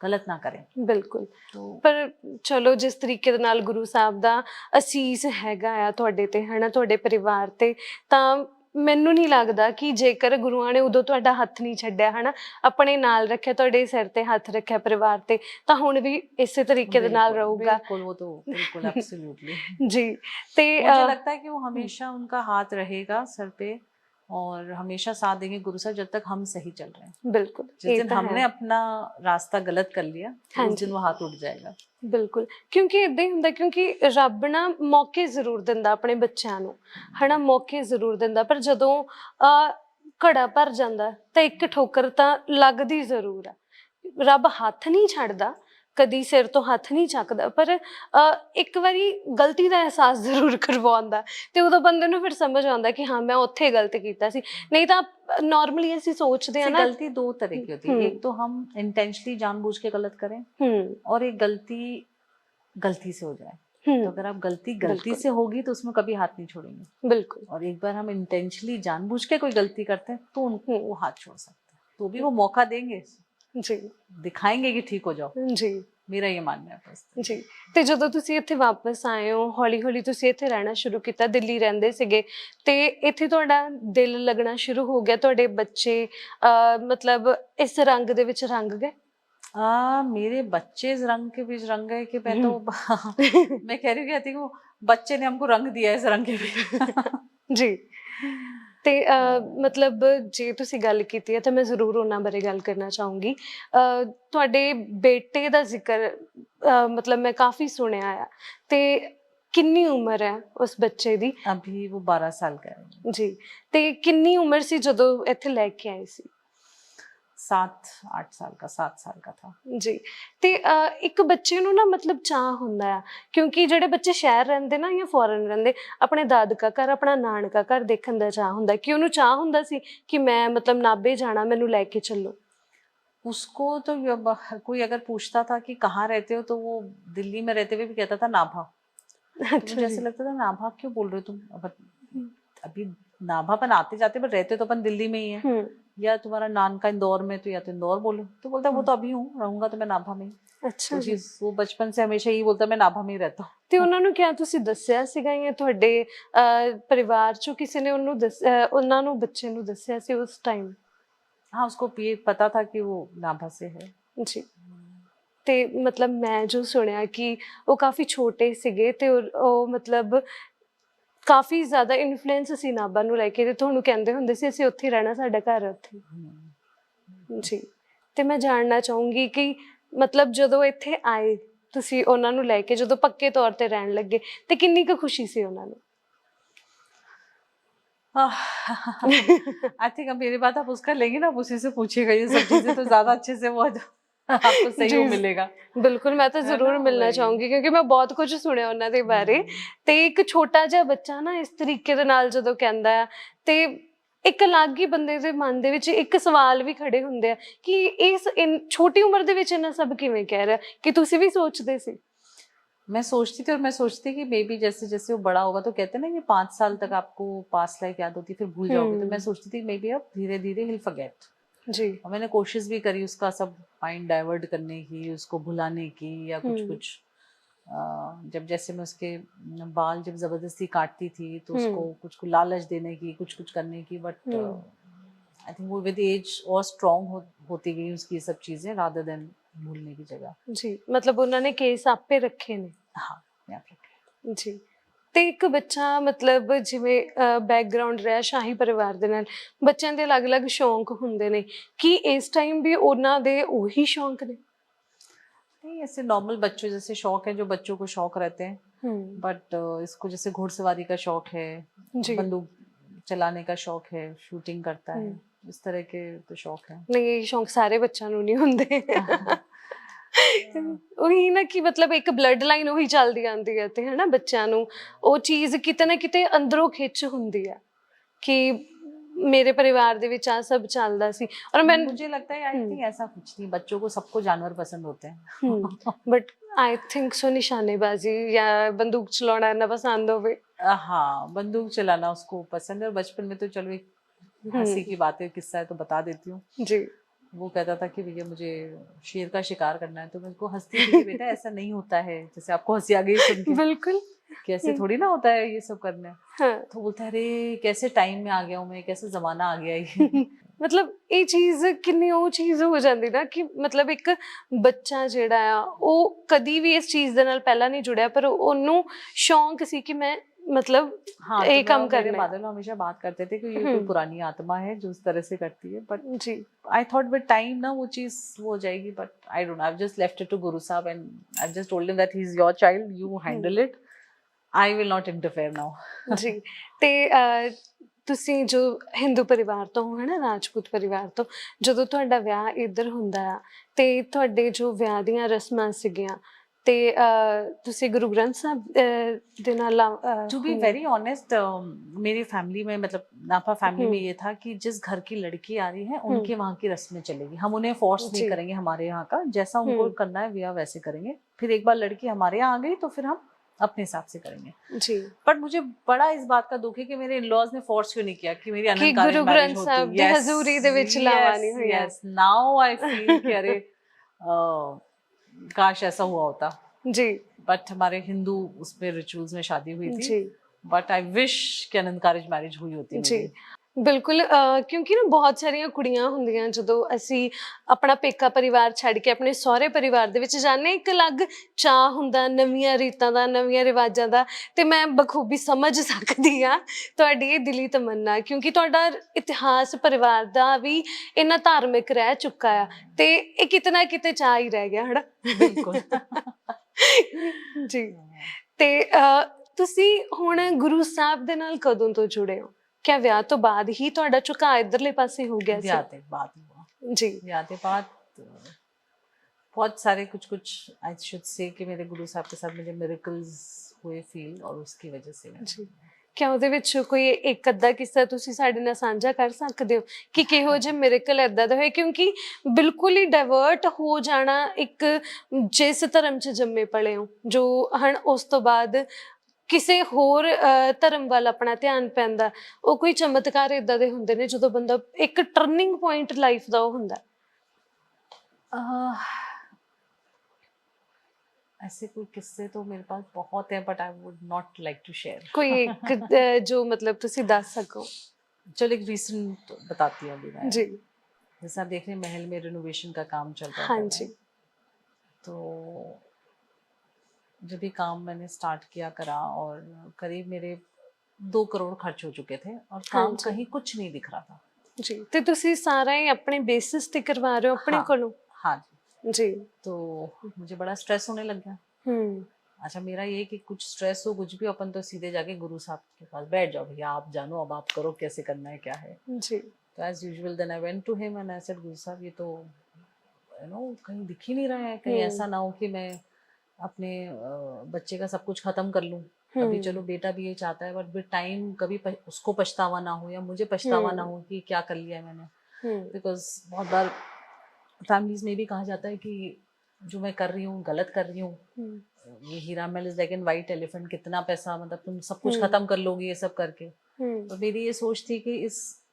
गलत ना करें। बिल्कुल। तो पर चलो, जिस तरीके दे नाल गुरु साहब दा असीस हैगा आ तुहाडे ते, है ना, तुहाडे परिवार ते, तां ਮੈਨੂੰ ਨਹੀਂ ਲੱਗਦਾ ਕਿ ਜੇਕਰ ਗੁਰੂਆਂ ਨੇ ਉਦੋਂ ਤੁਹਾਡਾ ਹੱਥ ਨਹੀਂ ਛੱਡਿਆ ਹਨਾ, ਆਪਣੇ ਨਾਲ ਰੱਖਿਆ, ਤੁਹਾਡੇ ਸਿਰ ਤੇ ਹੱਥ ਰੱਖਿਆ ਪਰਿਵਾਰ ਤੇ, ਤਾਂ ਹੁਣ ਵੀ ਇਸੇ ਤਰੀਕੇ ਦੇ ਨਾਲ ਰਹੂਗਾ। बिल्कुल, वो तो बिल्कुल एब्सोल्युटली। जी। ते मुझे लगता है कि वो हमेशा उनका हाथ रहेगा सर पे और हमेशा साथ देंगे गुरु साहब जब तक हम सही चल रहे हैं। बिल्कुल, जिस ये दिन तो हमने है। अपना रास्ता गलत कर लिया हाँ उस दिन जी। वो हाथ उठ जाएगा। ਬਿਲਕੁਲ, ਕਿਉਂਕਿ ਇਦਾਂ ਹੀ ਹੁੰਦਾ, ਕਿਉਂਕਿ ਰੱਬ ਨਾ ਮੌਕੇ ਜ਼ਰੂਰ ਦਿੰਦਾ ਆਪਣੇ ਬੱਚਿਆਂ ਨੂੰ ਹਨਾ, ਮੌਕੇ ਜ਼ਰੂਰ ਦਿੰਦਾ, ਪਰ ਜਦੋਂ ਘੜਾ ਭਰ ਜਾਂਦਾ ਤਾਂ ਇੱਕ ਠੋਕਰ ਤਾਂ ਲੱਗਦੀ ਜ਼ਰੂਰ ਆ। ਰੱਬ ਹੱਥ ਨਹੀਂ ਛੱਡਦਾ, ਕਦੀ ਸਿਰ ਤੋਂ ਹੱਥ ਨਹੀਂ ਚੱਕਦਾ, ਪਰ ਇੱਕ ਵਾਰੀ ਗਲਤੀ ਦਾ ਅਹਿਸਾਸ ਜ਼ਰੂਰ ਕਰਵਾਉਂਦਾ, ਤੇ ਉਦੋਂ ਬੰਦੇ ਨੂੰ ਫਿਰ ਸਮਝ ਆਉਂਦਾ ਕਿ ਹਾਂ ਮੈਂ ਉੱਥੇ ਗਲਤ ਕੀਤਾ ਸੀ। ਨਹੀਂ ਤਾਂ नॉर्मली ऐसी सोचते हैं ना, गलती दो तरह की होती है, एक तो हम इंटेंशनली जानबूझ के गलत करें और एक गलती गलती से हो जाए। तो अगर आप गलती से होगी तो उसमें कभी हाथ नहीं छोड़ेंगे। बिल्कुल। और एक बार हम इंटेंशनली जानबूझ के कोई गलती करते हैं तो उनको वो हाथ छोड़ सकते हैं, तो भी वो मौका देंगे जी, दिखाएंगे कि ठीक हो जाओ जी। ਮੇਰਾ ਇਹ ਮੰਨਣਾ ਹੈ ਬਸ ਜੀ। ਤੇ ਜਦੋਂ ਤੁਸੀਂ ਇੱਥੇ ਵਾਪਸ ਆਏ ਹੋ, ਹੌਲੀ ਹੌਲੀ ਤੁਸੀਂ ਇੱਥੇ ਰਹਿਣਾ ਸ਼ੁਰੂ ਕੀਤਾ, ਦਿੱਲੀ ਰਹਿੰਦੇ ਸੀਗੇ, ਤੇ ਇੱਥੇ ਤੁਹਾਡਾ ਦਿਲ ਲੱਗਣਾ ਸ਼ੁਰੂ ਹੋ ਗਿਆ, ਤੁਹਾਡੇ ਬੱਚੇ ਮਤਲਬ ਇਸ ਰੰਗ ਦੇ ਵਿੱਚ ਰੰਗ ਗਏ? मेरे बच्चे इस रंग के बीच रंग गए कि मैं तो मैं कह रही हूँ, कहती हूँ बच्चे ने हमको रंग दिया है इस रंग के बीच। जी। ਤੇ ਮਤਲਬ ਜੇ ਤੁਸੀਂ ਗੱਲ ਕੀਤੀ ਹੈ ਤਾਂ ਮੈਂ ਜ਼ਰੂਰ ਉਹਨਾਂ ਬਾਰੇ ਗੱਲ ਕਰਨਾ ਚਾਹੂੰਗੀ। ਤੁਹਾਡੇ ਬੇਟੇ ਦਾ ਜ਼ਿਕਰ ਮਤਲਬ ਮੈਂ ਕਾਫੀ ਸੁਣਿਆ ਆ, ਤੇ ਕਿੰਨੀ ਉਮਰ ਹੈ ਉਸ ਬੱਚੇ ਦੀ? अभी वो 12 साल का है ਜੀ। ਤੇ ਕਿੰਨੀ ਉਮਰ ਸੀ ਜਦੋਂ ਇੱਥੇ ਲੈ ਕੇ ਆਏ ਸੀ? 7-8 साल का, 7 साल का था ਜੀ। ਤੇ ਇੱਕ ਬੱਚੇ ਨੂੰ ਨਾ ਮਤਲਬ ਚਾਅ ਹੁੰਦਾ ਆ, ਕਿਉਂਕਿ ਜਿਹੜੇ ਬੱਚੇ ਸ਼ਹਿਰ ਰਹਿੰਦੇ ਨਾ ਜਾਂ ਫੋਰਨ ਰਹਿੰਦੇ, ਆਪਣੇ ਦਾਦਕਾ ਘਰ, ਆਪਣਾ ਨਾਨਕਾ ਘਰ ਦੇਖਣ ਦਾ ਚਾਅ ਹੁੰਦਾ, ਕਿ ਉਹਨੂੰ ਚਾਅ ਹੁੰਦਾ ਸੀ ਕਿ ਮੈਂ ਮਤਲਬ ਨਾਭੇ ਜਾਣਾ, ਮੈਨੂੰ ਲੈ ਕੇ ਚੱਲੋ। उसको तो कोई अगर पूछता था कि कहाँ रहते हो तो वो दिल्ली में रहते हुए भी कहता था नाभा। तो मुझे ऐसे लगता था नाभा क्यों बोल रहे हो तुम, अभी नाभा अपन आते जाते पर रहते तो अपन दिल्ली में ही है, या तुम्हारा नानका इंदौर में, तो या तो इंदौर बोलो। तो बोलता वो तो अभी हूँ, रहूंगा तो मैं नाभा में। अच्छा जी। वो बचपन से हमेशा यही बोलता मैं नाभा में ही रहता हूँ। ਤੇ ਉਹਨਾਂ ਨੂੰ ਕਿਆ ਤੁਸੀਂ ਦੱਸਿਆ ਸੀਗਾ, ਜਾਂ ਤੁਹਾਡੇ ਪਰਿਵਾਰ ਚੋਂ ਕਿਸੇ ਨੇ ਉਹਨੂੰ ਉਹਨਾਂ ਨੂੰ ਬੱਚੇ ਨੂੰ ਦੱਸਿਆ ਸੀ ਉਸ ਟਾਈਮ? हाँ, उसको ये पता था कि वो नाभा से है। ਜੀ। ਤੇ ਮਤਲਬ ਮੈਂ ਜੋ ਸੁਣਿਆ ਕਿ ਉਹ ਕਾਫੀ ਛੋਟੇ ਸੀਗੇ, ਤੇ ਉਹ ਮਤਲਬ ਕਾਫੀ ਜ਼ਿਆਦਾ ਇਨਫਲੂਐਂਸ ਸੀ ਨਾਭਾ ਨੂੰ ਲੈ ਕੇ, ਤੇ ਤੁਹਾਨੂੰ ਕਹਿੰਦੇ ਹੁੰਦੇ ਸੀ ਅਸੀਂ ਉੱਥੇ ਰਹਿਣਾ, ਸਾਡਾ ਘਰ ਹੈ ਉੱਥੇ। ਜੀ। ਤੇ ਮੈਂ ਜਾਣਨਾ ਚਾਹੂੰਗੀ ਕਿ ਮਤਲਬ ਜਦੋਂ ਇੱਥੇ ਆਏ ਤੁਸੀਂ ਉਹਨਾਂ ਨੂੰ ਲੈ ਕੇ, ਜਦੋਂ ਪੱਕੇ ਤੌਰ ਤੇ ਰਹਿਣ ਲੱਗੇ, ਤੇ ਕਿੰਨੀ ਕੁ ਖੁਸ਼ੀ ਸੀ ਉਹਨਾਂ ਨੂੰ? आई थिंक अब मेरी बात आप उसका लेंगे ना, आप उसी से पूछिएगा ये सब चीजें, तो ज्यादा अच्छे से वो आपको सही मिलेगा। ਬਿਲਕੁਲ, ਮੈਂ ਤਾਂ ਜ਼ਰੂਰ ਮਿਲਣਾ ਚਾਹੂੰਗੀ, ਕਿਉਂਕਿ ਮੈਂ ਬਹੁਤ ਕੁਝ ਸੁਣਿਆ ਉਹਨਾਂ ਦੇ ਬਾਰੇ। ਤੇ ਇੱਕ ਛੋਟਾ ਜਿਹਾ ਬੱਚਾ ਨਾ ਇਸ ਤਰੀਕੇ ਦੇ ਨਾਲ ਜਦੋਂ ਕਹਿੰਦਾ ਆ, ਤੇ ਇੱਕ ਅਲੱਗ ਹੀ ਬੰਦੇ ਦੇ ਮਨ ਦੇ ਵਿੱਚ ਇੱਕ ਸਵਾਲ ਵੀ ਖੜੇ ਹੁੰਦੇ ਆ ਕਿ ਇਸ ਛੋਟੀ ਉਮਰ ਦੇ ਵਿੱਚ ਇਹਨਾਂ ਸਭ ਕਿਵੇਂ ਕਹਿ ਰਿਹਾ, ਕਿ ਤੁਸੀਂ ਵੀ ਸੋਚਦੇ ਸੀ? मैं सोचती थी, और मैं सोचती कि मे बी जैसे जैसे वो बड़ा होगा, तो कहते हैं ना कि 5 साल तक आपको पास्ट लाइफ याद होती है, फिर भूल जाओगे। तो मैं सोचती थी मे बी अब धीरे धीरे हिल फॉरगेट। जी। और मैंने कोशिश भी करी उसका सब माइंड डाइवर्ट करने की, उसको भुलाने की, या कुछ जब जैसे मैं उसके बाल जब जबरदस्ती काटती थी तो उसको कुछ लालच देने की, कुछ करने की, बट आई थिंक वो विद एज और स्ट्रॉन्ग होती गई उसकी सब चीजें, रादर देन भूलने की जगह। जी। मतलब उन्होंने केस आपे रखे ने? हाँ, मैं आप रखे। जी। ਤੇ ਇੱਕ ਬੱਚਾ ਮਤਲਬ ਜਿਵੇਂ ਬੈਕਗਰਾਉਂਡ ਰਿਹਾ ਸ਼ਾਹੀ ਪਰਿਵਾਰ ਦੇ ਨਾਲ, ਬੱਚਿਆਂ ਦੇ ਅਲੱਗ-ਅਲੱਗ ਸ਼ੌਂਕ ਹੁੰਦੇ ਨੇ, ਕਿ ਇਸ ਟਾਈਮ ਵੀ ਉਹਨਾਂ ਦੇ ਉਹੀ ਸ਼ੌਂਕ ਨੇ? नहीं, ऐसे नॉर्मल बच्चों जैसे शौक है जो बच्चों को शौक रहते हैं, बट इसको जैसे घुड़सवारी का शौक है, बंदूक चलाने का शौक है, शूटिंग करता है, इस तरह के तो शौक है। नहीं, ये शौक सारे बच्चों ਨੂੰ ਨਹੀਂ ਹੁੰਦੇ। ਉਹੀ ਨਾ ਕਿ ਮਤਲਬ ਇੱਕ ਬਲੱਡ ਲਾਈਨ ਉਹੀ ਚੱਲਦੀ ਆਉਂਦੀ ਹੈ, ਤੇ ਹੈ ਨਾ ਬੱਚਿਆਂ ਨੂੰ ਉਹ ਚੀਜ਼ ਕਿਤੇ ਨਾ ਕਿਤੇ ਅੰਦਰੋਂ ਖਿੱਚ ਹੁੰਦੀ ਆ ਕਿ मेरे परिवार ਦੇ ਵਿੱਚ ਆ ਸਭ ਚੱਲਦਾ ਸੀ। और मैं मुझे लगता है आई थिंक ऐसा कुछ नहीं, बच्चों को सबको जानवर पसंद होते हैं, बट आई थिंक सो निशानेबाजी या बंदूक चलाना ना पसंद होवे। हाँ, बंदूक चलाना उसको पसंद है। और बचपन में तो चलो एक हंसी की बात है, किस्सा है तो बता देती हूँ जी। वो कहता था कि भैया मुझे शेर का शिकार करना है, तो मैं उसको हंसती थी कि बेटा ऐसा नहीं होता है, जैसे आपको हंसी आ गई सुन के। बिल्कुल। कि ऐसे थोड़ी ना होता है ये सब करना है। हाँ। तो बोलता है अरे कैसे टाइम में आ गया हूँ मैं, कैसे जमाना आ गया ये। ਮਤਲਬ ਇਹ ਚੀਜ਼ ਕਿੰਨੀ ਉਹ ਚੀਜ਼ ਹੋ ਜਾਂਦੀ ਨਾ ਕਿ ਮਤਲਬ ਇੱਕ ਬੱਚਾ ਜਿਹੜਾ ਆ ਉਹ ਕਦੀ ਵੀ ਇਸ ਚੀਜ਼ ਦੇ ਨਾਲ ਪਹਿਲਾਂ ਨਹੀਂ ਜੁੜਿਆ, ਪਰ ਉਹਨੂੰ ਸ਼ੌਂਕ ਸੀ ਕਿ मैं मतलब हाँ, ये तो काम मेरे करना फादर लोग हमेशा बात करते थे कि ये कोई पुरानी आत्मा है जो उस तरह से करती है, बट जी। आई थॉट विद टाइम ना वो चीज वो हो जाएगी, but I don't know, I just left it to Guru Sahab and I just told him that he is your child, you handle it, I will not interfere now. जी। ਤੇ ਤੁਸੀਂ ਜੋ ਹਿੰਦੂ ਪਰਿਵਾਰ ਤੋਂ ਹੋ, ਹੈ ਨਾ, ਰਾਜਪੂਤ ਪਰਿਵਾਰ ਤੋਂ, ਜਦੋਂ ਤੁਹਾਡਾ ਵਿਆਹ ਇੱਧਰ ਹੁੰਦਾ ਆ ਤੇ ਤੁਹਾਡੇ ਜੋ ਵਿਆਹ ਦੀਆਂ ਰਸਮਾਂ ਸੀਗੀਆਂ ਤੇ ਤੁਸੀਂ ਗੁਰੂ ਗ੍ਰੰਥ ਸਾਹਿਬ ਦੇ ਨਾਲ टू बी वेरी ऑनेस्ट, मेरी फैमिली में मतलब नापा फैमिली में ये था कि जिस घर की लड़की आ रही है उनके वहाँ की रस्में चलेगी, हम उन्हें फोर्स नहीं करेंगे हमारे यहाँ का, जैसा उनको करना है विवाह वैसे करेंगे। फिर एक बार लड़की हमारे यहाँ आ गई तो फिर हम अपने हिसाब से करेंगे जी। बट मुझे बड़ा इस बात का दुख है कि मेरे इन-लॉज ने फोर्स क्यों नहीं किया कि मेरी अनंत गुरु ग्रंथ साहब दी हजूरी दे विच लावानी हुई। यस, नाउ आई फील कि अरे काश ऐसा हुआ होता जी। बट हमारे हिंदू उसमें रिचुअल्स में शादी हुई थी जी, बट आई विश कि अनंत मैरिज हुई होती जी। ਬਿਲਕੁਲ, ਕਿਉਂਕਿ ਨਾ ਬਹੁਤ ਸਾਰੀਆਂ ਕੁੜੀਆਂ ਹੁੰਦੀਆਂ ਜਦੋਂ ਅਸੀਂ ਆਪਣਾ ਪੇਕਾ ਪਰਿਵਾਰ ਛੱਡ ਕੇ ਆਪਣੇ ਸਹੁਰੇ ਪਰਿਵਾਰ ਦੇ ਵਿੱਚ ਜਾਂਦੇ, ਇੱਕ ਅਲੱਗ ਚਾਅ ਹੁੰਦਾ ਨਵੀਆਂ ਰੀਤਾਂ ਦਾ, ਨਵੀਆਂ ਰਿਵਾਜਾਂ ਦਾ। ਤੇ ਮੈਂ ਬਖੂਬੀ ਸਮਝ ਸਕਦੀ ਹਾਂ ਤੁਹਾਡੀ ਇਹ ਦਿਲੀ ਤਮੰਨਾ, ਕਿਉਂਕਿ ਤੁਹਾਡਾ ਇਤਿਹਾਸ ਪਰਿਵਾਰ ਦਾ ਵੀ ਇੰਨਾ ਧਾਰਮਿਕ ਰਹਿ ਚੁੱਕਾ ਆ ਤੇ ਇਹ ਕਿਤੇ ਨਾ ਕਿਤੇ ਚਾਅ ਹੀ ਰਹਿ ਗਿਆ, ਹੈ ਨਾ। ਬਿਲਕੁਲ ਜੀ। ਤੇ ਤੁਸੀਂ ਹੁਣ ਗੁਰੂ ਸਾਹਿਬ ਦੇ ਨਾਲ ਕਦੋਂ ਤੋਂ ਜੁੜੇ ਹੋ? क्या ਵਿਆਹ ਤੋਂ ਬਾਅਦ ਹੀ ਤੁਹਾਡਾ ਝੁਕਾਅ ਇਧਰਲੇ ਪਾਸੇ ਹੋ ਗਿਆ ਸੀ? ਵਿਆਹ ਦੇ ਬਾਅਦ हुआ जी। ਵਿਆਹ ਦੇ बाद बहुत सारे कुछ आई शुड से कि मेरे गुरु साहब के साथ मुझे मिरेकल्स हुए फील, और उसकी वजह से जी। क्या ਉਹਦੇ ਵਿੱਚ ਕੋਈ ਇੱਕ ਅੱਧਾ ਕਿੱਸਾ ਤੁਸੀਂ ਸਾਡੇ ਨਾਲ ਸਾਂਝਾ ਕਰ ਸਕਦੇ ਹੋ ਕਿ ਕਿਹੋ ਜਿਹੇ ਮਿਰੇਕਲ ਏਦਾਂ ਦੇ ਹੋਏ? ਕਿਉਂਕਿ ਬਿਲਕੁਲ ਹੀ ਡਾਇਵਰਟ ਹੋ ਜਾਣਾ, ਇੱਕ ਜਿਸ ਧਰਮ 'ਚ ਜੰਮੇ ਪਲੇ ਹੋ ਜੋ ਹਨ, ਉਸ ਤੋਂ ਬਾਅਦ ਕਿਸੇ ਹੋਰ ਧਰਮ ਵੱਲ ਆਪਣਾ ਧਿਆਨ ਪੈਂਦਾ, ਉਹ ਕੋਈ ਚਮਤਕਾਰ ਏਦਾਂ ਦੇ ਹੁੰਦੇ ਨੇ ਜਦੋਂ ਬੰਦਾ ਇੱਕ ਟਰਨਿੰਗ ਪੁਆਇੰਟ ਲਾਈਫ ਦਾ ਉਹ ਹੁੰਦਾ। ऐसे कोई किस्से तो मेरे पास बहुत है, but I would not like to share. कोई एक जो मतलब ਤੁਸੀਂ ਦੱਸ ਸਕੋ? चलो एक रीसेंट बताती हूँ अभी मैं जी। जैसे आप देख रहे हैं महल में रिनोवेशन का काम चल रहा है। हाँ जी। तो जब भी काम मैंने स्टार्ट किया करा, और करीब मेरे 2 करोड़ खर्च हो चुके थे और काम कहीं कुछ नहीं दिख रहा था जी। तो ਤੁਸੀਂ ਸਾਰਾ ਹੀ ਆਪਣੇ बेसिस ਤੇ ਕਰਵਾ ਰਹੇ ਹੋ ਆਪਣੇ ਕੋਲੋਂ? हाँ जी। तो मुझे बड़ा स्ट्रेस होने लग गया। अच्छा, मेरा ये कि कुछ स्ट्रेस हो कुछ भी, अपन तो सीधे जाके गुरु साहब के पास बैठ जाओ, भैया आप जानो, अब आप करो कैसे करना है, क्या है जी। तो as usual then I went to him and I said, गुरु साहब ये तो यू नो कहीं दिख ही नहीं रहा है, कहीं ऐसा ना हो कि मैं अपने बच्चे का सब कुछ खत्म कर लूं। अभी चलो बेटा भी ये चाहता है, बट विद टाइम कभी उसको पछतावा ना हो या मुझे पछतावा ना हो कि क्या कर लिया मैंने। बिकॉज बहुत बार फैमिलीज में भी कहा जाता है कि जो मैं कर रही हूँ गलत कर रही हूँ। ये हीरा महल is like and white elephant, कितना पैसा, मतलब तुम सब कुछ खत्म कर लोगी ये सब करके। तो मेरी ये सोच थी कि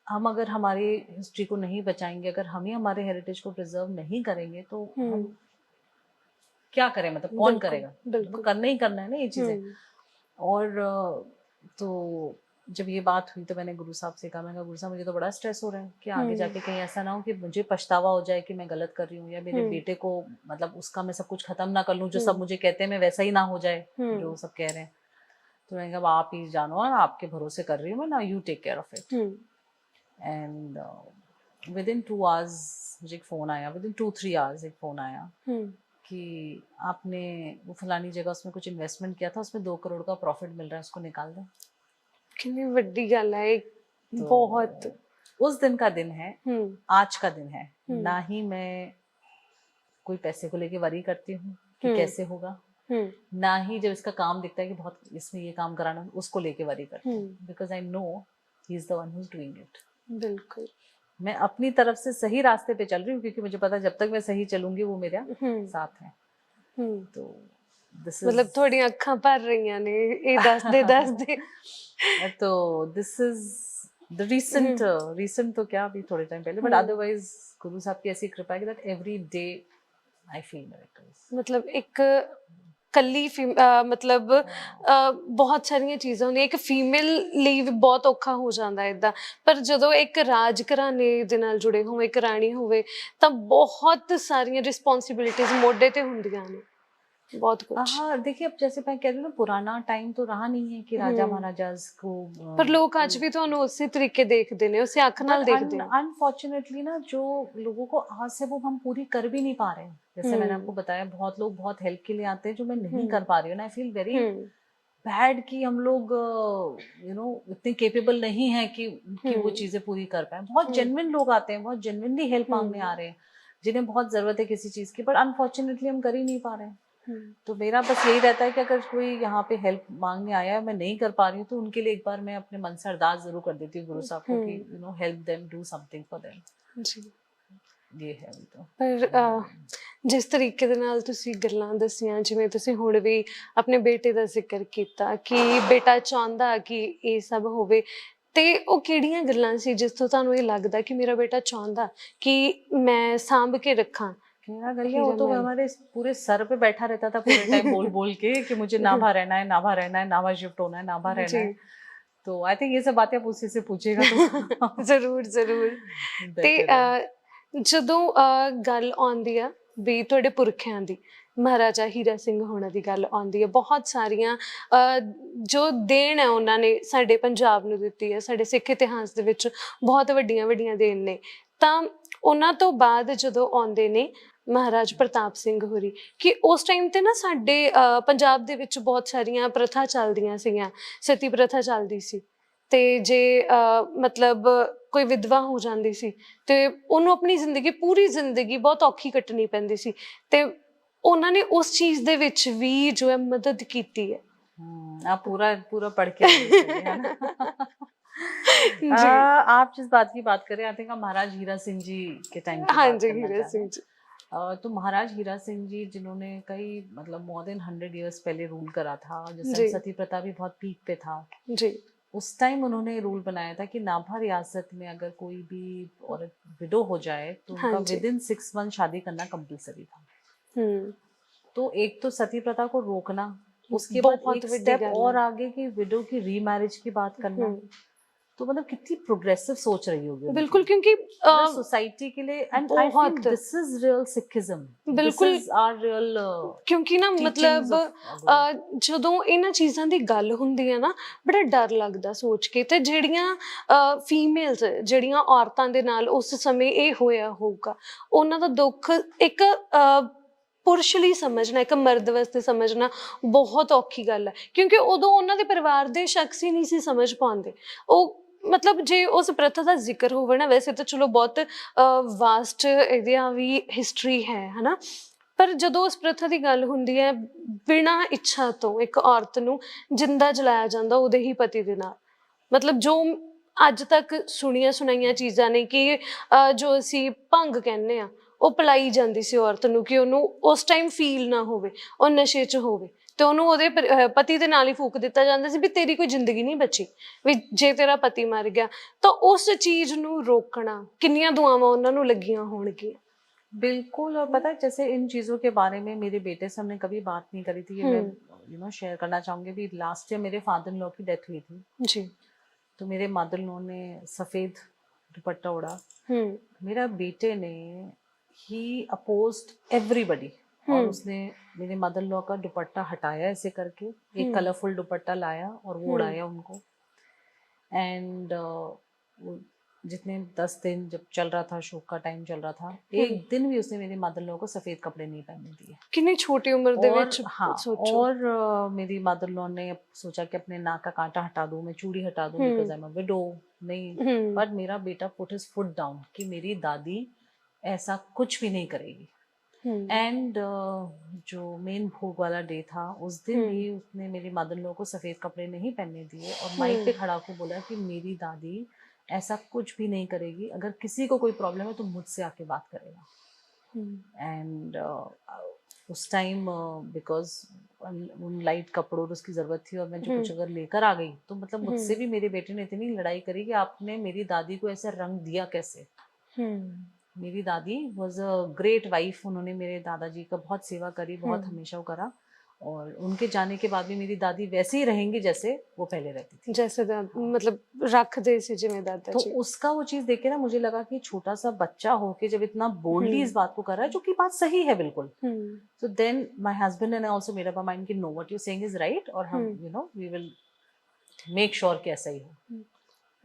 हम अगर हमारी हिस्ट्री को नहीं बचाएंगे, अगर हम ही हमारे हेरिटेज को प्रिजर्व नहीं करेंगे, तो हम क्या करें, मतलब कौन करेगा? तो करना ही करना है ना ये चीजें। और तो जब ये बात हुई तो मैंने गुरु साहब से कहा, मैंने कहा गुरु साहब मुझे तो बड़ा स्ट्रेस हो रहा है कि आगे जाके कहीं ऐसा ना हो कि मुझे पछतावा हो जाए कि मैं गलत कर रही हूँ, या मेरे बेटे को मतलब उसका मैं सब कुछ खत्म ना कर लूँ, जो सब मुझे कहते हैं मैं वैसा ही ना हो जाए जो सब कह रहे हैं। तो मैंने कहा आप ही जानो, आपके भरोसे कर रही हूँ मैं ना, you take care of it. And within 2 hours मुझे एक फ़ोन आया, विद इन 2-3 आवर्स एक फ़ोन आया कि आपने वो फलानी जगह उसमें कुछ इन्वेस्टमेंट किया था, उसमें 2 करोड़ का प्रॉफिट मिल रहा है, उसको निकाल दें। कितनी बड़ी गल है। तो बहुत उस दिन का दिन है, आज का दिन है। ना ही मैं कोई पैसे को लेके वरी करती हूँ कि कैसे होगा, ना ही जब इसका काम दिखता है कि बहुत इसमें ये काम कराना, उसको लेके वरी करती हूँ। Because I know he is the one who is doing it. बिल्कुल मैं अपनी तरफ से सही रास्ते पे चल रही हूँ, क्योंकि मुझे पता है जब तक मैं सही चलूंगी वो मेरा साथ है। तो मतलब थोड़ी अखां भर रही ने ये दस दे तो दिस इज द रीसेंट तो क्या अभी थोड़े टाइम पहले, बट अदरवाइज गुरु साहब की ऐसी कृपा है कि that every day I feel miracles. मतलब एक ਕੱਲੀ ਮਤਲਬ ਬਹੁਤ ਸਾਰੀਆਂ ਚੀਜ਼ਾਂ ਹੁੰਦੀਆਂ, ਇੱਕ ਫੀਮੇਲ ਲਈ ਵੀ ਬਹੁਤ ਔਖਾ ਹੋ ਜਾਂਦਾ ਇੱਦਾਂ। ਪਰ ਜਦੋਂ ਇੱਕ ਰਾਜ ਘਰਾਣੇ ਦੇ ਨਾਲ ਜੁੜੇ ਹੋਵੇ, ਇੱਕ ਰਾਣੀ ਹੋਵੇ, ਤਾਂ ਬਹੁਤ ਸਾਰੀਆਂ ਰਿਸਪॉन्सिबिलिटीज ਮੋਢੇ ਤੇ ਹੁੰਦੀਆਂ ਨੇ, बहुत कुछ। हाँ देखिए, अब जैसे मैं कह रही हूँ ना, पुराना टाइम तो रहा नहीं है कि राजा महाराजाज को पर लोग आज भी ਤੁਹਾਨੂੰ ਉਸੇ ਤਰੀਕੇ ਦੇਖਦੇ ਨੇ, ਉਸੇ ਅੱਖ ਨਾਲ ਦੇਖਦੇ ਨੇ। अनफॉर्चुनेटली ना, जो लोगों को आस है वो हम पूरी कर भी नहीं पा रहे हैं। जैसे मैंने आपको बताया, बहुत लोग बहुत हेल्प के लिए आते हैं जो मैं नहीं कर पा रही हूँ ना। आई फील वेरी बैड कि हम लोग इतने केपेबल नहीं है कि वो चीजें पूरी कर पाए। बहुत जेन्युइन लोग आते हैं, बहुत जेन्युइनली हेल्प मांगने आ रहे हैं, जिन्हें बहुत जरूरत है किसी चीज की, बट अनफॉर्चुनेटली हम कर ही नहीं पा रहे हैं। तो मेरा बस यही रहता है कि अगर कोई यहाँ पे हेल्प मांगने आया है, मैं नहीं कर पा रही हूँ, तो उनके लिए एक बार मैं अपने मन से अरदास जरूर कर देती हूँ गुरु साहब को कि help them, do something for them जी। ये है अभी तो। पर जिस तरीके ਦੇ ਨਾਲ ਤੁਸੀਂ ਗੱਲਾਂ ਦੱਸੀਆਂ, ਜਿਵੇਂ ਤੁਸੀਂ ਹੁਣ ਵੀ ਆਪਣੇ ਬੇਟੇ ਦਾ ਜ਼ਿਕਰ ਕੀਤਾ ਕਿ ਬੇਟਾ ਚਾਹੁੰਦਾ ਕਿ ਇਹ ਸਭ ਹੋਵੇ, ਤੇ ਉਹ ਕਿਹੜੀਆਂ ਗੱਲਾਂ ਸੀ ਜਿਸ ਤੋਂ ਤੁਹਾਨੂੰ ਇਹ ਲੱਗਦਾ ਕਿ ਮੇਰਾ ਬੇਟਾ ਚਾਹੁੰਦਾ ਕਿ मैं ਸਾਂਭ ਕੇ ਰੱਖਾਂ? मेरा गलिया वो तो हमारे पूरे सर पे बैठा रहता था पूरे टाइम बोल बोल के कि मुझे नाभा रहना है, नाभा रहना है, नाभा शिफ्ट होना है, नाभा रहना है। तो आई थिंक ये सब बातें आप उसी से पूछेगा तो ਜ਼ਰੂਰ ਜ਼ਰੂਰ। ਤੇ ਜਦੋਂ ਗੱਲ ਆਉਂਦੀ ਆ ਵੀ ਤੁਹਾਡੇ ਪੁਰਖਿਆਂ ਦੀ, ਮਹਾਰਾਜਾ ਹੀਰਾ ਸਿੰਘ ਹੋਣਾ ਦੀ ਗੱਲ ਆਉਂਦੀ ਹੈ, ਬਹੁਤ ਸਾਰੀਆਂ ਜੋ ਦੇਣ ਹੈ ਉਹਨਾਂ ਨੇ ਸਾਡੇ ਪੰਜਾਬ ਨੂੰ ਦਿੱਤੀ ਹੈ, ਸਾਡੇ ਸਿੱਖ ਇਤਿਹਾਸ ਦੇ ਵਿੱਚ ਬਹੁਤ ਵੱਡੀਆਂ ਵੱਡੀਆਂ ਦੇਣ ਨੇ। ਤਾਂ ਉਹਨਾਂ ਤੋਂ ਬਾਅਦ ਜਦੋਂ ਆਉਂਦੇ ਨੇ ਮਹਾਰਾਜ ਪ੍ਰਤਾਪ ਸਿੰਘ ਹੋਰੀ, ਕਿ ਉਸ ਟਾਈਮ 'ਤੇ ਨਾ ਸਾਡੇ ਪੰਜਾਬ ਦੇ ਵਿੱਚ ਬਹੁਤ ਸਾਰੀਆਂ ਪ੍ਰਥਾ ਚੱਲਦੀਆਂ ਸੀਗੀਆਂ, ਸਤੀ ਪ੍ਰਥਾ ਚੱਲਦੀ ਸੀ, ਤੇ ਜੇ ਮਤਲਬ ਕੋਈ ਵਿਧਵਾ ਹੋ ਜਾਂਦੀ ਸੀ ਤੇ ਉਹਨੂੰ ਆਪਣੀ ਜ਼ਿੰਦਗੀ, ਪੂਰੀ ਜ਼ਿੰਦਗੀ ਬਹੁਤ ਔਖੀ ਕੱਟਣੀ ਪੈਂਦੀ ਸੀ, ਤੇ ਉਹਨਾਂ ਨੇ ਉਸ ਚੀਜ਼ ਦੇ ਵਿੱਚ ਵੀ ਜੋ ਹੈ ਮਦਦ ਕੀਤੀ ਹੈ। आप पूरा पूरा पढ़ के है ना। आप जिस बात की बात करें, आई थिंक आप महाराज हीरा सिंह जी के टाइम की बात करना हीरा सिंह जी। तो महाराज हीरा सिंह जी, जिन्होंने कई मतलब मोर देन 100 years पहले रूल करा था, जिस टाइम सती प्रथा भी बहुत पीक पे था जी, उस टाइम उन्होंने रूल बनाया था कि नाभा रियासत में अगर कोई भी औरत विडो हो जाए तो उनका विदिन 6 months शादी करना कंपलसरी था। तो एक तो सती प्रथा को रोकना, उसके बाद एक स्टेप और आगे की विडो की रीमैरिज की बात करना, तो मतलब कितनी प्रोग्रेसिव सोच रही होगी। बिल्कुल, क्योंकि सोसाइटी के लिए, and I feel this is real Sikhism, बिल्कुल दिस इज आवर रियल। क्योंकि ना मतलब ਜਦੋਂ ਇਹਨਾਂ ਚੀਜ਼ਾਂ ਦੀ ਗੱਲ ਹੁੰਦੀ ਹੈ ਨਾ, ਬੜਾ ਡਰ ਲੱਗਦਾ ਸੋਚ ਕੇ। ਤੇ ਜਿਹੜੀਆਂ ਫੀਮੇਲਸ, ਜਿਹੜੀਆਂ ਔਰਤਾਂ ਦੇ ਨਾਲ ਉਸ ਸਮੇਂ ਇਹ ਹੋਇਆ ਹੋਊਗਾ, ਉਹਨਾਂ ਦਾ ਦੁੱਖ ਇੱਕ ਪੁਰਸ਼ ਲਈ ਸਮਝਣਾ, ਇੱਕ ਮਰਦ ਵਾਸਤੇ ਸਮਝਣਾ ਬਹੁਤ ਔਖੀ ਗੱਲ ਹੈ, ਕਿਉਂਕਿ ਉਦੋਂ ਉਹਨਾਂ ਦੇ ਪਰਿਵਾਰ ਦੇ ਸ਼ਖਸ ਹੀ ਨਹੀਂ ਸੀ ਸਮਝ ਪਾਉਂਦੇ। ਉਹ ਮਤਲਬ ਜੇ ਉਸ ਪ੍ਰਥਾ ਦਾ ਜ਼ਿਕਰ ਹੋਵੇ ਨਾ, ਵੈਸੇ ਤਾਂ ਚਲੋ ਬਹੁਤ ਵਾਸਟ ਇਹਦੀਆਂ ਵੀ ਹਿਸਟਰੀ ਹੈ ਨਾ, ਪਰ ਜਦੋਂ ਉਸ ਪ੍ਰਥਾ ਦੀ ਗੱਲ ਹੁੰਦੀ ਹੈ, ਬਿਨਾਂ ਇੱਛਾ ਤੋਂ ਇੱਕ ਔਰਤ ਨੂੰ ਜਿੰਦਾ ਜਲਾਇਆ ਜਾਂਦਾ ਉਹਦੇ ਹੀ ਪਤੀ ਦੇ ਨਾਲ। ਮਤਲਬ ਜੋ ਅੱਜ ਤੱਕ ਸੁਣੀਆਂ ਸੁਣਾਈਆਂ ਚੀਜ਼ਾਂ ਨੇ ਕਿ ਜੋ ਅਸੀਂ ਭੰਗ ਕਹਿੰਦੇ ਹਾਂ, ਉਹ ਪਿਲਾਈ ਜਾਂਦੀ ਸੀ ਔਰਤ ਨੂੰ ਕਿ ਉਹਨੂੰ ਉਸ ਟਾਈਮ ਫੀਲ ਨਾ ਹੋਵੇ, ਉਹ ਨਸ਼ੇ 'ਚ ਹੋਵੇ, ਤੇ ਉਹਨੂੰ ਉਹਦੇ ਪਤੀ ਦੇ ਨਾਲ ਹੀ ਫੂਕ ਦਿੱਤਾ ਜਾਂਦਾ ਸੀ ਵੀ ਤੇਰੀ ਕੋਈ ਜ਼ਿੰਦਗੀ ਨਹੀਂ ਬਚੀ, ਵੀ ਜੇ ਤੇਰਾ ਪਤੀ ਮਰ ਗਿਆ। ਤਾਂ ਉਸ ਚੀਜ਼ ਨੂੰ ਰੋਕਣਾ, ਕਿੰਨੀਆਂ ਦੁਆਵਾਂ ਉਹਨਾਂ ਨੂੰ ਲੱਗੀਆਂ ਹੋਣਗੀਆਂ। बिल्कुल। और पता है, जैसे इन चीज़ों के बारे में मेरे बेटे से हमने कभी बात नहीं करी थी, ये मैं शेयर करना चाहूँगी। भी लास्ट ईयर मेरे फादर इन लॉ की डेथ हुई थी जी, तो मेरे मदर इन लॉ ने सफ़ेद दुपट्टा ओढ़ा, मेरा बेटे ने ही अपोज्ड एवरीबडी, और उसने मेरे मदर इन लॉ का दुपट्टा हटाया ऐसे करके, एक कलरफुल दुपट्टा लाया और वो उड़ाया उनको। एंड जितने 10 दिन जब चल रहा था, शोक का टाइम चल रहा था, एक दिन भी उसने मेरी मदर इन लॉ को सफेद कपड़े नहीं पहनने दिए। कितनी छोटी उम्र दे विच। हाँ, और मेरी मदर इन लॉ ने सोचा कि अपने नाक का कांटा हटा दूं, मैं चूड़ी हटा दूं, because I am a window. नहीं, बट मेरा बेटा पुट हिज फुट डाउन कि मेरी दादी ऐसा कुछ भी नहीं करेगी। एंड जो मेन भोग वाला डे था, उस दिन भी उसने मेरी मदर इन लॉ को सफेद कपड़े नहीं पहनने दिए, और माइक पे खड़ा होकर बोला कि मेरी दादी ऐसा कुछ भी नहीं करेगी, अगर किसी को कोई प्रॉब्लम है तो मुझसे आके बात करेगा। एंड उस टाइम बिकॉज उन लाइट कपड़ों उसकी ज़रूरत थी, और मैं जो कुछ अगर लेकर आ गई तो मतलब मुझसे भी मेरे बेटे ने इतनी लड़ाई करी कि आपने मेरी दादी को ऐसे रंग दिया कैसे। मेरी दादी वॉज अ ग्रेट वाइफ, उन्होंने मेरे दादाजी का बहुत सेवा करी, बहुत हमेशा वो करा, और उनके जाने के बाद भी मेरी दादी वैसे ही रहेंगी जैसे वो पहले रहती थी, जैसे मतलब रख दे सी जिम्में दादा तो जी। उसका वो चीज देख के ना मुझे लगा कि छोटा सा बच्चा होके जब इतना बोल्डली इस बात को कर रहा है, जो कि बात सही है बिल्कुल, so then my husband and I also made up our mind कि no, what you're saying is right, और हम we will make sure कि ऐसा ही हो।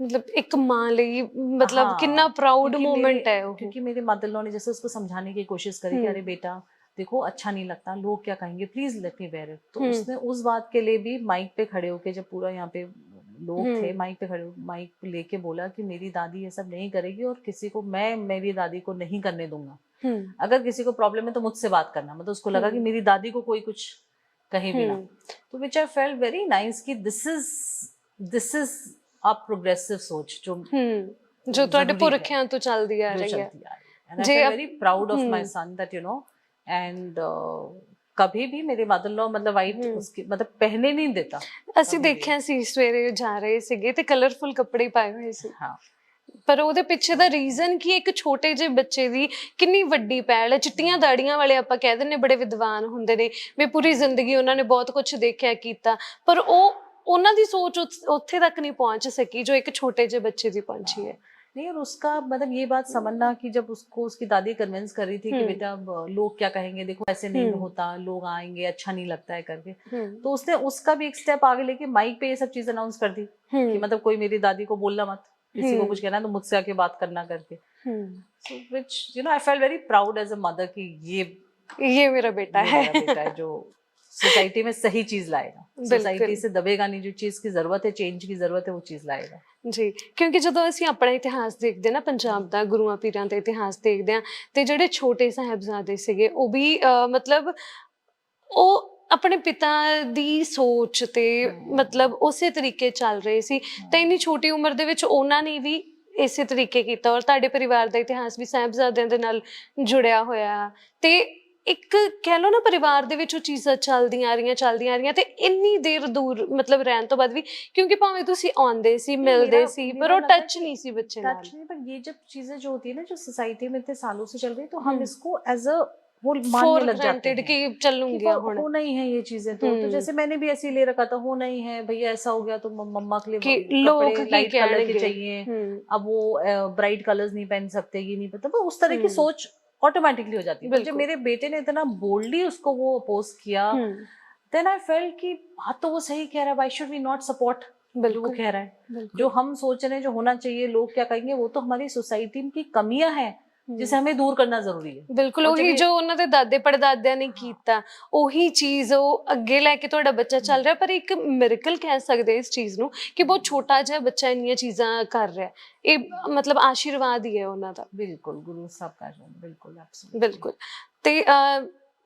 मतलब एक माँ ਲਈ मतलब कितना प्राउड मोमेंट है वो। क्योंकि मेरे मदर लॉ ने जैसे उसको समझाने की कोशिश करी कि अरे बेटा देखो अच्छा नहीं लगता, लोग क्या कहेंगे, please let me wear it, तो उसने उस बात के लिए भी माइक पे खड़े होके, जब पूरा यहाँ पे लोग थे, माइक पे खड़े माइक लेके बोला कि मेरी दादी ये सब नहीं करेगी और किसी को मैं मेरी दादी को नहीं करने दूंगा, अगर किसी को प्रॉब्लम है तो मुझसे बात करना। मतलब उसको लगा कि मेरी दादी को कोई कुछ कहे भी ना, तो विच आई फेल्ट वेरी नाइस कि दिस इज अ प्रोग्रेसिव सोच जो ਤੁਹਾਡੇ ਪੁਰਖਿਆਂ ਤੋਂ ਚੱਲਦੀ ਆ ਰਹੀ ਹੈ। And I feel very proud of my son that and कभी भी मेरे मदर लॉ मतलब वाइट उसकी मतलब पहने नहीं देता। ਅਸੀਂ ਦੇਖਿਆ ਸੀ ਸਵੇਰੇ ਜਾ ਰਹੇ ਸੀਗੇ ਤੇ ਕਲਰਫੁਲ ਕੱਪੜੇ ਪਾਏ ਹੋਏ ਸੀ। ਹਾਂ, ਪਰ ਉਹਦੇ ਪਿੱਛੇ ਦਾ ਰੀਜ਼ਨ ਕਿ ਇੱਕ ਛੋਟੇ ਜਿਹੇ ਬੱਚੇ ਦੀ ਕਿੰਨੀ ਵੱਡੀ ਪਹਿਲ ਹੈ। ਚਿੱਟੀਆਂ ਦਾੜੀਆਂ ਵਾਲੇ ਆਪਾਂ ਕਹਿ ਦਿੰਦੇ ਬੜੇ ਵਿਦਵਾਨ ਹੁੰਦੇ ਨੇ ਵੀ ਪੂਰੀ ਜ਼ਿੰਦਗੀ ਉਹਨਾਂ ਨੇ ਬਹੁਤ ਕੁਝ ਦੇਖਿਆ ਕੀਤਾ, ਪਰ ਉਹਨਾਂ ਦੀ ਸੋਚ ਉੱਥੇ ਤੱਕ ਨਹੀਂ ਪਹੁੰਚ ਸਕੀ ਜੋ ਇੱਕ ਛੋਟੇ ਜਿਹੇ ਬੱਚੇ ਦੀ ਪਹੁੰਚੀ है। नहीं, और उसका मतलब ये बात समझना कि जब उसको उसकी दादी कन्विंस कर रही थी कि बेटा लोग क्या कहेंगे, देखो ऐसे नहीं होता, लोग आएंगे अच्छा नहीं लगता है करके, तो उसने उसका भी एक स्टेप आगे लेके माइक पे ये सब चीज अनाउंस कर दी कि मतलब कोई मेरी दादी को बोलना मत, किसी को कुछ कहना है तो मुझसे आके बात करना करके। So which I felt very proud as a mother कि ये मेरा बेटा है जो सोसाइटी में सही चीज लाएगा, सोसाइटी से दबेगा नहीं, जो चीज की जरूरत है, चेंज की जरूरत है, वो चीज लाएगा ਜੀ। ਕਿਉਂਕਿ ਜਦੋਂ ਅਸੀਂ ਆਪਣਾ ਇਤਿਹਾਸ ਦੇਖਦੇ ਨਾ ਪੰਜਾਬ ਦਾ, ਗੁਰੂਆਂ ਪੀਰਾਂ ਦਾ ਇਤਿਹਾਸ ਦੇਖਦੇ ਆ, ਤੇ ਜਿਹੜੇ ਛੋਟੇ ਸਾਹਿਬਜ਼ਾਦੇ ਸੀਗੇ ਉਹ ਵੀ ਮਤਲਬ ਉਹ ਆਪਣੇ ਪਿਤਾ ਦੀ ਸੋਚ ਤੇ ਮਤਲਬ ਉਸੇ ਤਰੀਕੇ ਚੱਲ ਰਹੇ ਸੀ, ਤਾਂ ਇੰਨੀ ਛੋਟੀ ਉਮਰ ਦੇ ਵਿੱਚ ਉਹਨਾਂ ਨੇ ਵੀ ਇਸੇ ਤਰੀਕੇ ਕੀਤਾ। ਔਰ ਤੁਹਾਡੇ ਪਰਿਵਾਰ ਦਾ ਇਤਿਹਾਸ ਵੀ ਸਾਹਿਬਜ਼ਾਦਿਆਂ ਦੇ ਨਾਲ ਜੁੜਿਆ ਹੋਇਆ, ਤੇ ਇੱਕ ਕਹਿ ਲਓ ਨਾ ਪਰਿਵਾਰ ਦੇ ਵਿੱਚ ਉਹ ਚੀਜ਼ਾਂ ਚੱਲਦੀਆਂ ਆ ਰਹੀਆਂ ਤੇ ਇੰਨੀ ਦੇਰ ਦੂਰ ਮਤਲਬ ਰਹਿਣ ਤੋਂ ਬਾਅਦ ਵੀ, ਕਿਉਂਕਿ ਭਾਵੇਂ ਤੁਸੀਂ ਆਉਂਦੇ ਸੀ ਮਿਲਦੇ ਸੀ पर वो टच नहीं सी बच्चे नाल। टच नहीं, पर ये जब चीजें जो होती है ना जो सोसाइटी में इतने सालों से चल रही है, तो हम इसको एज अ वो मानने लग जाते हैं कि चलूंगी होना ही है ये चीजें, तो जैसे मैंने भी ऐसे ही ले रखा था, होना ही है भैया, ऐसा हो गया तो मम्मा के लिए कपड़े लाइट कलर के चाहिए, अब वो ब्राइट कलर्स नहीं पहन सकते, ये नहीं पता, उस तरह की सोच ऑटोमेटिकली हो जाती है। जब मेरे बेटे ने इतना बोल्डली उसको वो अपोज किया, देन आई फेल्ट कि बात तो वो सही कह रहा है, why should we not support जो वो कह रहा है। जो हम सोच रहे हैं जो होना चाहिए, लोग क्या कहेंगे, वो तो हमारी सोसाइटी की कमियां हैं जिसे हमें दूर करना जरूरी है। ਬਿਲਕੁਲ ਉਹੀ ਜੋ ਉਹਨਾਂ ਦੇ ਦਾਦੇ ਪੜਦਾਦਿਆਂ ਨੇ ਕੀਤਾ, ਉਹੀ ਚੀਜ਼ ਉਹ ਅੱਗੇ ਲੈ ਕੇ ਤੁਹਾਡਾ ਬੱਚਾ ਚੱਲ ਰਿਹਾ। ਪਰ ਇੱਕ ਮਿਰਕਲ ਕਹਿ ਸਕਦੇ ਇਸ ਚੀਜ਼ ਨੂੰ ਕਿ ਬਹੁਤ ਛੋਟਾ ਜਿਹਾ ਬੱਚਾ ਇੰਨੀਆਂ ਚੀਜ਼ਾਂ ਕਰ ਰਿਹਾ, ਇਹ ਮਤਲਬ ਆਸ਼ੀਰਵਾਦ ਹੀ ਹੈ ਉਹਨਾਂ ਦਾ। ਬਿਲਕੁਲ ਗੁਰੂ ਸਾਹਿਬ ਦਾ ਬਿਲਕੁਲ ਬਿਲਕੁਲ। ਤੇ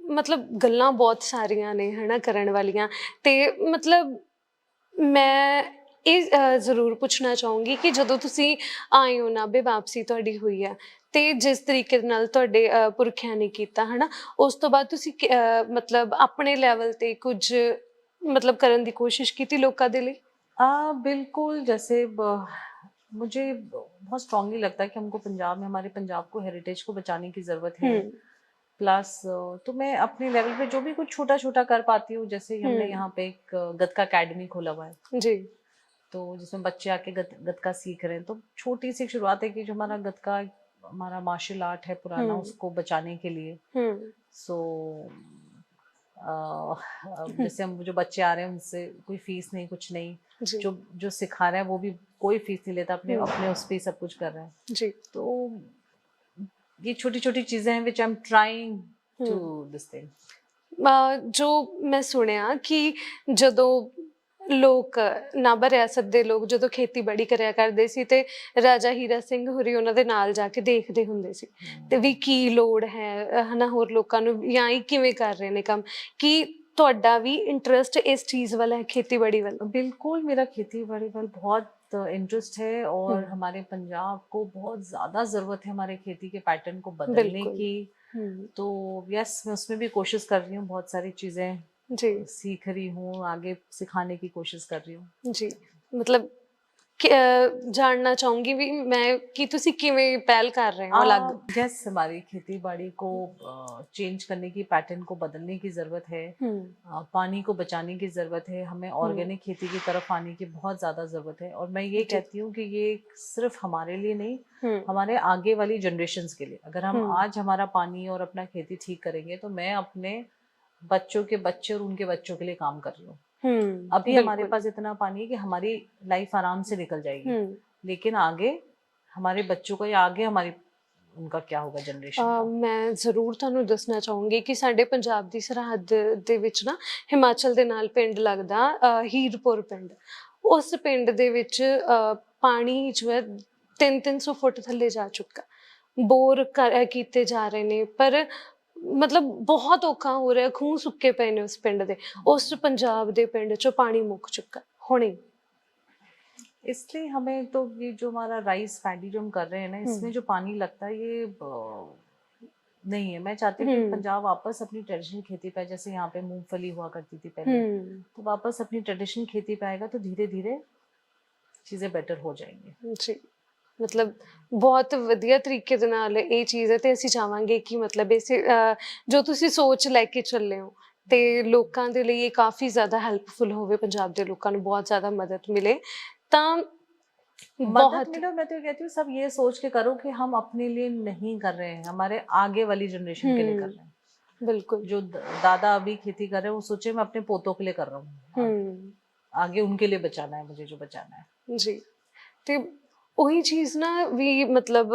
ਮਤਲਬ ਗੱਲਾਂ ਬਹੁਤ ਸਾਰੀਆਂ ਨੇ ਹਨਾ ਕਰਨ ਵਾਲੀਆਂ, ਤੇ ਮਤਲਬ ਮੈਂ ਇਹ ਜ਼ਰੂਰ ਪੁੱਛਣਾ ਚਾਹੂੰਗੀ ਕਿ ਜਦੋਂ ਤੁਸੀਂ ਆਏ ਹੋ ਨਾਭੇ, ਵਾਪਸੀ ਤੁਹਾਡੀ ਹੋਈ ਆ, ਤੇ ਜਿਸ ਤਰੀਕੇ ਨਾਲ ਤੁਹਾਡੇ ਪੁਰਖਿਆਂ ਨੇ ਕੀਤਾ ਹਨਾ, ਉਸ ਤੋਂ ਬਾਅਦ ਤੁਸੀਂ ਮਤਲਬ ਆਪਣੇ ਲੈਵਲ ਤੇ ਕੁਝ मतलब करने की कोशिश की थी लोगों के लिए? बिल्कुल, जैसे मुझे बहुत स्ट्रांगली लगता है कि हमको पंजाब में, हमारे पंजाब को, हेरिटेज को बचाने की जरूरत है। प्लस तो मैं अपने लेवल पे जो भी कुछ छोटा छोटा कर पाती हूँ, जैसे हमने यहाँ पे एक गतका अकेडमी खोला हुआ है जी, तो जिसमें बच्चे आके गतका सीख रहे हैं। तो छोटी सी शुरुआत है कि जो हमारा गतका, हमारा मार्शल आर्ट है पुराना, उसको बचाने के लिए। सो जैसे हम जो बच्चे आ रहे हैं उनसे कोई फीस नहीं, कुछ नहीं, जो सिखा रहा है वो भी कोई फीस नहीं लेता, अपने उस पे सब कुछ कर रहा है जी। तो ये छोटी छोटी चीजें हैं which I am trying to this thing. जो मैं सुनिया कि जदों ਲੋਕ ਨਾਭਾ ਰਿਆਸਤ ਦੇ ਲੋਕ ਜਦੋਂ ਖੇਤੀਬਾੜੀ ਕਰਿਆ ਕਰਦੇ ਸੀ ਤੇ ਰਾਜਾ ਹੀਰਾ ਸਿੰਘ ਹੋਰੀ ਉਹਨਾਂ ਦੇ ਨਾਲ ਜਾ ਕੇ ਦੇਖਦੇ ਹੁੰਦੇ ਸੀ ਤੇ ਵੀ ਕੀ ਲੋੜ ਹੈ ਹਨਾ ਹੋਰ ਲੋਕਾਂ ਨੂੰ, ਜਾਂ ਇਹ ਕਿਵੇਂ ਕਰ ਰਹੇ ਨੇ ਕੰਮ, ਕਿ ਤੁਹਾਡਾ ਵੀ ਇੰਟਰਸਟ ਇਸ ਚੀਜ਼ ਵੱਲ ਹੈ, ਖੇਤੀਬਾੜੀ ਵੱਲ? बिल्कुल, मेरा खेतीबाड़ी वाल बहुत इंटरेस्ट है और हमारे पंजाब को बहुत ज्यादा जरूरत है हमारे खेती के पैटर्न को बदलने की। तो यस, मैं उसमें भी कोशिश कर रही हूँ, बहुत सारी चीजें जी सीख रही हूँ, आगे सिखाने की कोशिश कर रही हूँ जी। मतलब ਜਾਣਨਾ ਚਾਹੂੰਗੀ ਵੀ ਮੈਂ ਕਿ ਤੁਸੀਂ ਕਿਵੇਂ ਪਹਿਲ ਕਰ ਰਹੇ ਹੋ ਅਲੱਗ। जैसे हमारी खेती बाड़ी को चेंज करने की, पैटर्न को बदलने की ज़रूरत है, पानी को बचाने की ज़रूरत है, हमें ऑर्गेनिक खेती की तरफ आने की बहुत ज़्यादा ज़रूरत है। और मैं ये कहती हूँ कि ये सिर्फ हमारे लिए नहीं, हमारे आगे वाली जनरेशन्स के लिए। अगर हम आज हमारा पानी और अपना खेती ठीक करेंगे तो मैं अपने बच्चों के बच्चे और उनके बच्चों के लिए काम कर रही हूँ। अभी हमारे पास इतना पानी है कि हमारी लाइफ आराम से निकल जाएगी, लेकिन आगे हमारे बच्चों का या आगे हमारी उनका क्या होगा जनरेशन का। ਮੈਂ ਜ਼ਰੂਰ ਤੁਹਾਨੂੰ ਦੱਸਣਾ ਚਾਹੂੰਗੀ ਕਿ ਸਾਡੇ ਪੰਜਾਬ ਦੀ ਸਰਹੱਦ ਦੇ ਵਿੱਚ ਨਾ ਹਿਮਾਚਲ ਦੇ ਨਾਲ ਪਿੰਡ ਲੱਗਦਾ ਹੀਰਪੁਰ ਪਿੰਡ। ਉਸ ਪਿੰਡ ਦੇ ਵਿੱਚ ਪਾਣੀ ਜੋ ਹੈ 300 ਫੁੱਟ ਥੱਲੇ ਜਾ ਚੁੱਕਾ। ਬੋਰ ਕੀਤੇ ਜਾ ਰਹੇ ਨੇ ਪਰ ਮਤਲਬ ਬਹੁਤ ਔਖਾ ਹੋ ਰਿਹਾ, ਖੂਹ ਸੁੱਕੇ ਪਏ ਨੇ ਉਸ ਪਿੰਡ ਦੇ। ਉਸ ਪੰਜਾਬ ਦੇ ਪਿੰਡ 'ਚੋਂ ਪਾਣੀ ਮੁੱਕ ਚੁੱਕਾ ਹੁਣੇ। इसलिए हमें तो ये जो हमारा राइस पैडी जो हम कर रहे हैं ना, इसमें जो पानी लगता है ये नहीं है। मैं चाहती हूँ कि पंजाब वापस अपनी ट्रेडिशनल खेती पे, जैसे यहाँ पे मूंगफली हुआ करती थी पहले, तो वापस अपनी ट्रेडिशनल खेती पे आएगा तो धीरे धीरे चीज़ें बेटर हो जाएंगी। जी, ਮਤਲਬ ਬਹੁਤ ਵਧੀਆ ਤਰੀਕੇ ਦੇ ਨਾਲ ਇਹ ਚੀਜ਼ ਹੈ ਤੇ ਅਸੀਂ ਚਾਹਾਂਗੇ ਕਿ ਮਤਲਬ ਇਸ ਜੋ ਤੁਸੀਂ ਸੋਚ ਲੈ ਕੇ ਚੱਲੇ ਹੋ ਤੇ ਲੋਕਾਂ ਦੇ ਲਈ ਇਹ ਕਾਫੀ ਜ਼ਿਆਦਾ ਹੈਲਪਫੁਲ ਹੋਵੇ, ਪੰਜਾਬ ਦੇ ਲੋਕਾਂ ਨੂੰ ਬਹੁਤ ਜ਼ਿਆਦਾ ਮਦਦ ਮਿਲੇ। ਤਾਂ मदद मिलो, मैं तो कहती हूँ सब ये सोच के करो कि हम अपने लिए नहीं कर रहे हैं, हमारे आगे वाली जनरेशन के लिए कर रहे हैं। बिल्कुल। जो दादा अभी खेती कर रहे हैं वो सोचे मैं अपने पोतों के लिए कर रहा हूँ, आगे उनके लिए बचाना है मुझे जो बचाना है। जी, ਤੇ ਉਹੀ ਚੀਜ਼ ਨਾ ਵੀ ਮਤਲਬ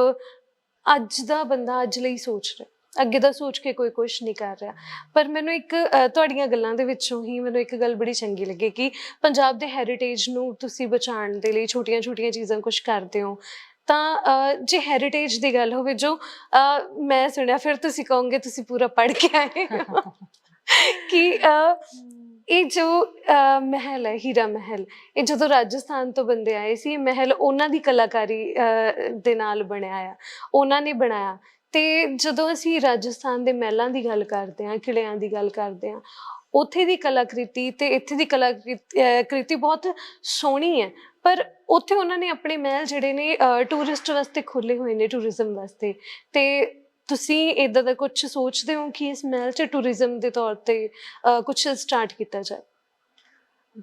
ਅੱਜ ਦਾ ਬੰਦਾ ਅੱਜ ਲਈ ਸੋਚ ਰਿਹਾ, ਅੱਗੇ ਦਾ ਸੋਚ ਕੇ ਕੋਈ ਕੁਛ ਨਹੀਂ ਕਰ ਰਿਹਾ। ਪਰ ਮੈਨੂੰ ਇੱਕ ਤੁਹਾਡੀਆਂ ਗੱਲਾਂ ਦੇ ਵਿੱਚੋਂ ਹੀ ਮੈਨੂੰ ਇੱਕ ਗੱਲ ਬੜੀ ਚੰਗੀ ਲੱਗੀ ਕਿ ਪੰਜਾਬ ਦੇ ਹੈਰੀਟੇਜ ਨੂੰ ਤੁਸੀਂ ਬਚਾਉਣ ਦੇ ਲਈ ਛੋਟੀਆਂ ਛੋਟੀਆਂ ਚੀਜ਼ਾਂ ਕੁਛ ਕਰਦੇ ਹੋ। ਤਾਂ ਜੇ ਹੈਰੀਟੇਜ ਦੀ ਗੱਲ ਹੋਵੇ ਜੋ ਮੈਂ ਸੁਣਿਆ, ਫਿਰ ਤੁਸੀਂ ਕਹੋਗੇ ਤੁਸੀਂ ਪੂਰਾ ਪੜ੍ਹ ਕੇ ਆਏ ਹੋ ਕਿ ਇਹ ਜੋ ਮਹਿਲ ਹੈ ਹੀਰਾ ਮਹਿਲ, ਇਹ ਜਦੋਂ ਰਾਜਸਥਾਨ ਤੋਂ ਬੰਦੇ ਆਏ ਸੀ, ਇਹ ਮਹਿਲ ਉਹਨਾਂ ਦੀ ਕਲਾਕਾਰੀ ਦੇ ਨਾਲ ਬਣਿਆ ਆ, ਉਹਨਾਂ ਨੇ ਬਣਾਇਆ। ਤੇ ਜਦੋਂ ਅਸੀਂ ਰਾਜਸਥਾਨ ਦੇ ਮਹਿਲਾਂ ਦੀ ਗੱਲ ਕਰਦੇ ਹਾਂ, ਕਿਲ੍ਹਿਆਂ ਦੀ ਗੱਲ ਕਰਦੇ ਹਾਂ, ਉੱਥੇ ਦੀ ਕਲਾਕ੍ਰਿਤੀ ਤੇ ਇੱਥੇ ਦੀ ਕਲਾਕ੍ਰਿਤੀ ਬਹੁਤ ਸੋਹਣੀ ਹੈ। ਪਰ ਉੱਥੇ ਉਹਨਾਂ ਨੇ ਆਪਣੇ ਮਹਿਲ ਜਿਹੜੇ ਨੇ ਟੂਰਿਸਟ ਵਾਸਤੇ ਖੋਲ੍ਹੇ ਹੋਏ ਨੇ, ਟੂਰਿਜ਼ਮ ਵਾਸਤੇ। ਤੇ ਤੁਸੀਂ ਇੱਦਾਂ ਦਾ ਕੁਛ ਸੋਚਦੇ ਹੋ ਕਿ ਇਸ ਮਹਿਲ 'ਚ ਟੂਰਿਜ਼ਮ ਦੇ ਤੌਰ 'ਤੇ ਕੁਛ ਸਟਾਰਟ ਕੀਤਾ ਜਾਏ?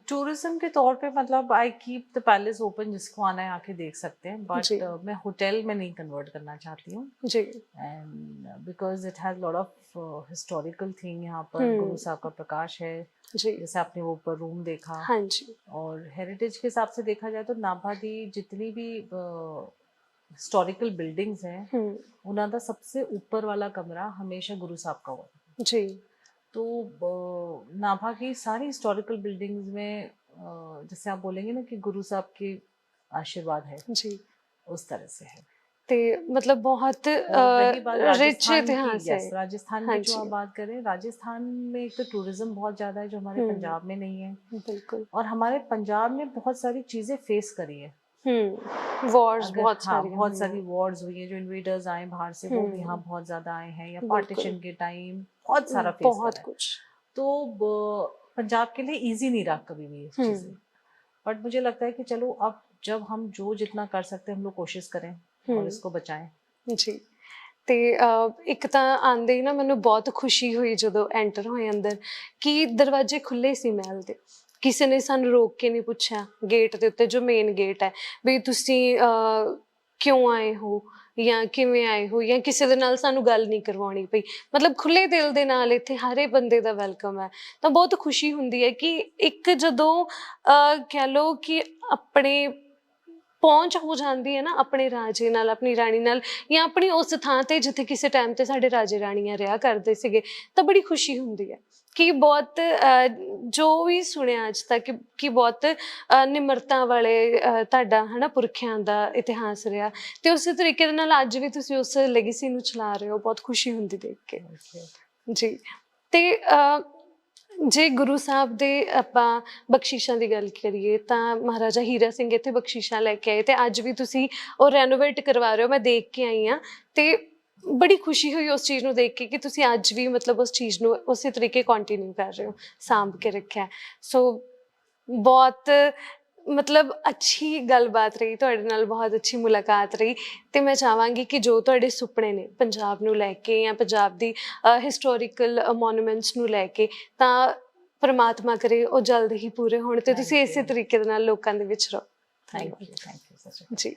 टूरिज्म के तौर पे मतलब I keep the palace open, जिसको आना है आके देख सकते हैं, बट मैं होटल में नहीं कन्वर्ट करना चाहती हूँ जी। And because it has lot of historical thing. यहाँ पर गुरु साहब का प्रकाश है जी, जैसे आपने वो ऊपर रूम देखा। हाँ जी। और हेरिटेज के हिसाब से देखा जाए तो नाभा दी जितनी भी हिस्टोरिकल बिल्डिंग्स हैं, उन्हों का सबसे ऊपर वाला कमरा हमेशा गुरु साहब का हुआ जी। तो नाभा की सारी हिस्टोरिकल बिल्डिंग्स में जैसे आप बोलेंगे ना कि गुरु साहब के आशीर्वाद है जी, उस तरह से है। ते मतलब बहुत रिच इतिहास है। राजस्थान की जो आप बात करें, राजस्थान में एक तो टूरिज्म बहुत ज़्यादा है जो हमारे पंजाब में नहीं है। बिल्कुल। और हमारे पंजाब ने बहुत सारी चीज़ें फेस करी है। वॉर्स बहुत सारी वॉर्स हुई है, जो इन्वेडर्स आए बाहर से वो भी यहाँ बहुत ज्यादा आए हैं, या पार्टीशन के टाइम बहुत सारा फेस बहुत कुछ। तो पंजाब के लिए इजी नहीं रहा कभी भी ये चीजें, बट मुझे लगता है कि चलो अब जब हम जो जितना कर सकते हैं हम लोग कोशिश करें और इसको बचाएं जी। ਤੇ ਇੱਕ ਤਾਂ ਆਉਂਦੇ ਹੀ ਨਾ ਮੈਨੂੰ ਬਹੁਤ ਖੁਸ਼ੀ ਹੋਈ ਜਦੋਂ ਐਂਟਰ ਹੋਏ ਅੰਦਰ ਕਿ ਦਰਵਾਜ਼ੇ ਖੁੱਲ੍ਹੇ ਸੀ ਮਹਿਲ ਦੇ। ਕਿਸੇ ਨੇ ਸਾਨੂੰ ਰੋਕ ਕੇ ਨਹੀਂ ਪੁੱਛਿਆ ਗੇਟ ਦੇ ਉੱਤੇ, ਜੋ ਮੇਨ ਗੇਟ ਹੈ, ਵੀ ਤੁਸੀਂ ਕਿਉਂ ਆਏ ਹੋ ਜਾਂ ਕਿਵੇਂ ਆਏ ਹੋ, ਜਾਂ ਕਿਸੇ ਦੇ ਨਾਲ ਸਾਨੂੰ ਗੱਲ ਨਹੀਂ ਕਰਵਾਉਣੀ ਪਈ। ਮਤਲਬ ਖੁੱਲ੍ਹੇ ਦਿਲ ਦੇ ਨਾਲ ਇੱਥੇ ਹਰੇ ਬੰਦੇ ਦਾ ਵੈਲਕਮ ਹੈ। ਤਾਂ ਬਹੁਤ ਖੁਸ਼ੀ ਹੁੰਦੀ ਹੈ ਕਿ ਇੱਕ ਜਦੋਂ ਕਹਿ ਲਓ ਕਿ ਆਪਣੇ ਪਹੁੰਚ ਹੋ ਜਾਂਦੀ ਹੈ ਨਾ ਆਪਣੇ ਰਾਜੇ ਨਾਲ, ਆਪਣੀ ਰਾਣੀ ਨਾਲ, ਜਾਂ ਆਪਣੀ ਉਸ ਥਾਂ 'ਤੇ ਜਿੱਥੇ ਕਿਸੇ ਟਾਈਮ 'ਤੇ ਸਾਡੇ ਰਾਜੇ ਰਾਣੀਆਂ ਰਿਹਾ ਕਰਦੇ ਸੀਗੇ, ਤਾਂ ਬੜੀ ਖੁਸ਼ੀ ਹੁੰਦੀ ਹੈ ਕਿ ਬਹੁਤ ਜੋ ਵੀ ਸੁਣਿਆ ਅੱਜ ਤੱਕ ਕਿ ਬਹੁਤ ਨਿਮਰਤਾ ਵਾਲੇ ਤੁਹਾਡਾ ਹੈ ਨਾ ਪੁਰਖਿਆਂ ਦਾ ਇਤਿਹਾਸ ਰਿਹਾ, ਅਤੇ ਉਸੇ ਤਰੀਕੇ ਦੇ ਨਾਲ ਅੱਜ ਵੀ ਤੁਸੀਂ ਉਸ ਲੈਗੇਸੀ ਨੂੰ ਚਲਾ ਰਹੇ ਹੋ। ਬਹੁਤ ਖੁਸ਼ੀ ਹੁੰਦੀ ਦੇਖ ਕੇ ਜੀ। ਅਤੇ ਜੇ ਗੁਰੂ ਸਾਹਿਬ ਦੇ ਆਪਾਂ ਬਖਸ਼ਿਸ਼ਾਂ ਦੀ ਗੱਲ ਕਰੀਏ ਤਾਂ ਮਹਾਰਾਜਾ ਹੀਰਾ ਸਿੰਘ ਇੱਥੇ ਬਖਸ਼ਿਸ਼ਾਂ ਲੈ ਕੇ ਆਏ, ਅਤੇ ਅੱਜ ਵੀ ਤੁਸੀਂ ਉਹ ਰੈਨੋਵੇਟ ਕਰਵਾ ਰਹੇ ਹੋ। ਮੈਂ ਦੇਖ ਕੇ ਆਈ ਹਾਂ ਅਤੇ ਬੜੀ ਖੁਸ਼ੀ ਹੋਈ ਉਸ ਚੀਜ਼ ਨੂੰ ਦੇਖ ਕੇ ਕਿ ਤੁਸੀਂ ਅੱਜ ਵੀ ਮਤਲਬ ਉਸ ਚੀਜ਼ ਨੂੰ ਉਸੇ ਤਰੀਕੇ ਕੰਟੀਨਿਊ ਕਰ ਰਹੇ ਹੋ, ਸਾਂਭ ਕੇ ਰੱਖਿਆ। ਸੋ ਬਹੁਤ ਮਤਲਬ ਅੱਛੀ ਗੱਲਬਾਤ ਰਹੀ ਤੁਹਾਡੇ ਨਾਲ, ਬਹੁਤ ਅੱਛੀ ਮੁਲਾਕਾਤ ਰਹੀ। ਤੇ ਮੈਂ ਚਾਹਾਂਗੀ ਕਿ ਜੋ ਤੁਹਾਡੇ ਸੁਪਨੇ ਨੇ ਪੰਜਾਬ ਨੂੰ ਲੈ ਕੇ ਜਾਂ ਪੰਜਾਬ ਦੀ ਹਿਸਟੋਰੀਕਲ ਮੋਨੂਮੈਂਟਸ ਨੂੰ ਲੈ ਕੇ, ਤਾਂ ਪਰਮਾਤਮਾ ਕਰੇ ਉਹ ਜਲਦ ਹੀ ਪੂਰੇ ਹੋਣ ਤੇ ਤੁਸੀਂ ਇਸੇ ਤਰੀਕੇ ਦੇ ਨਾਲ ਲੋਕਾਂ ਦੇ ਵਿੱਚ ਰਹੋ। Thank you. ਜੀ।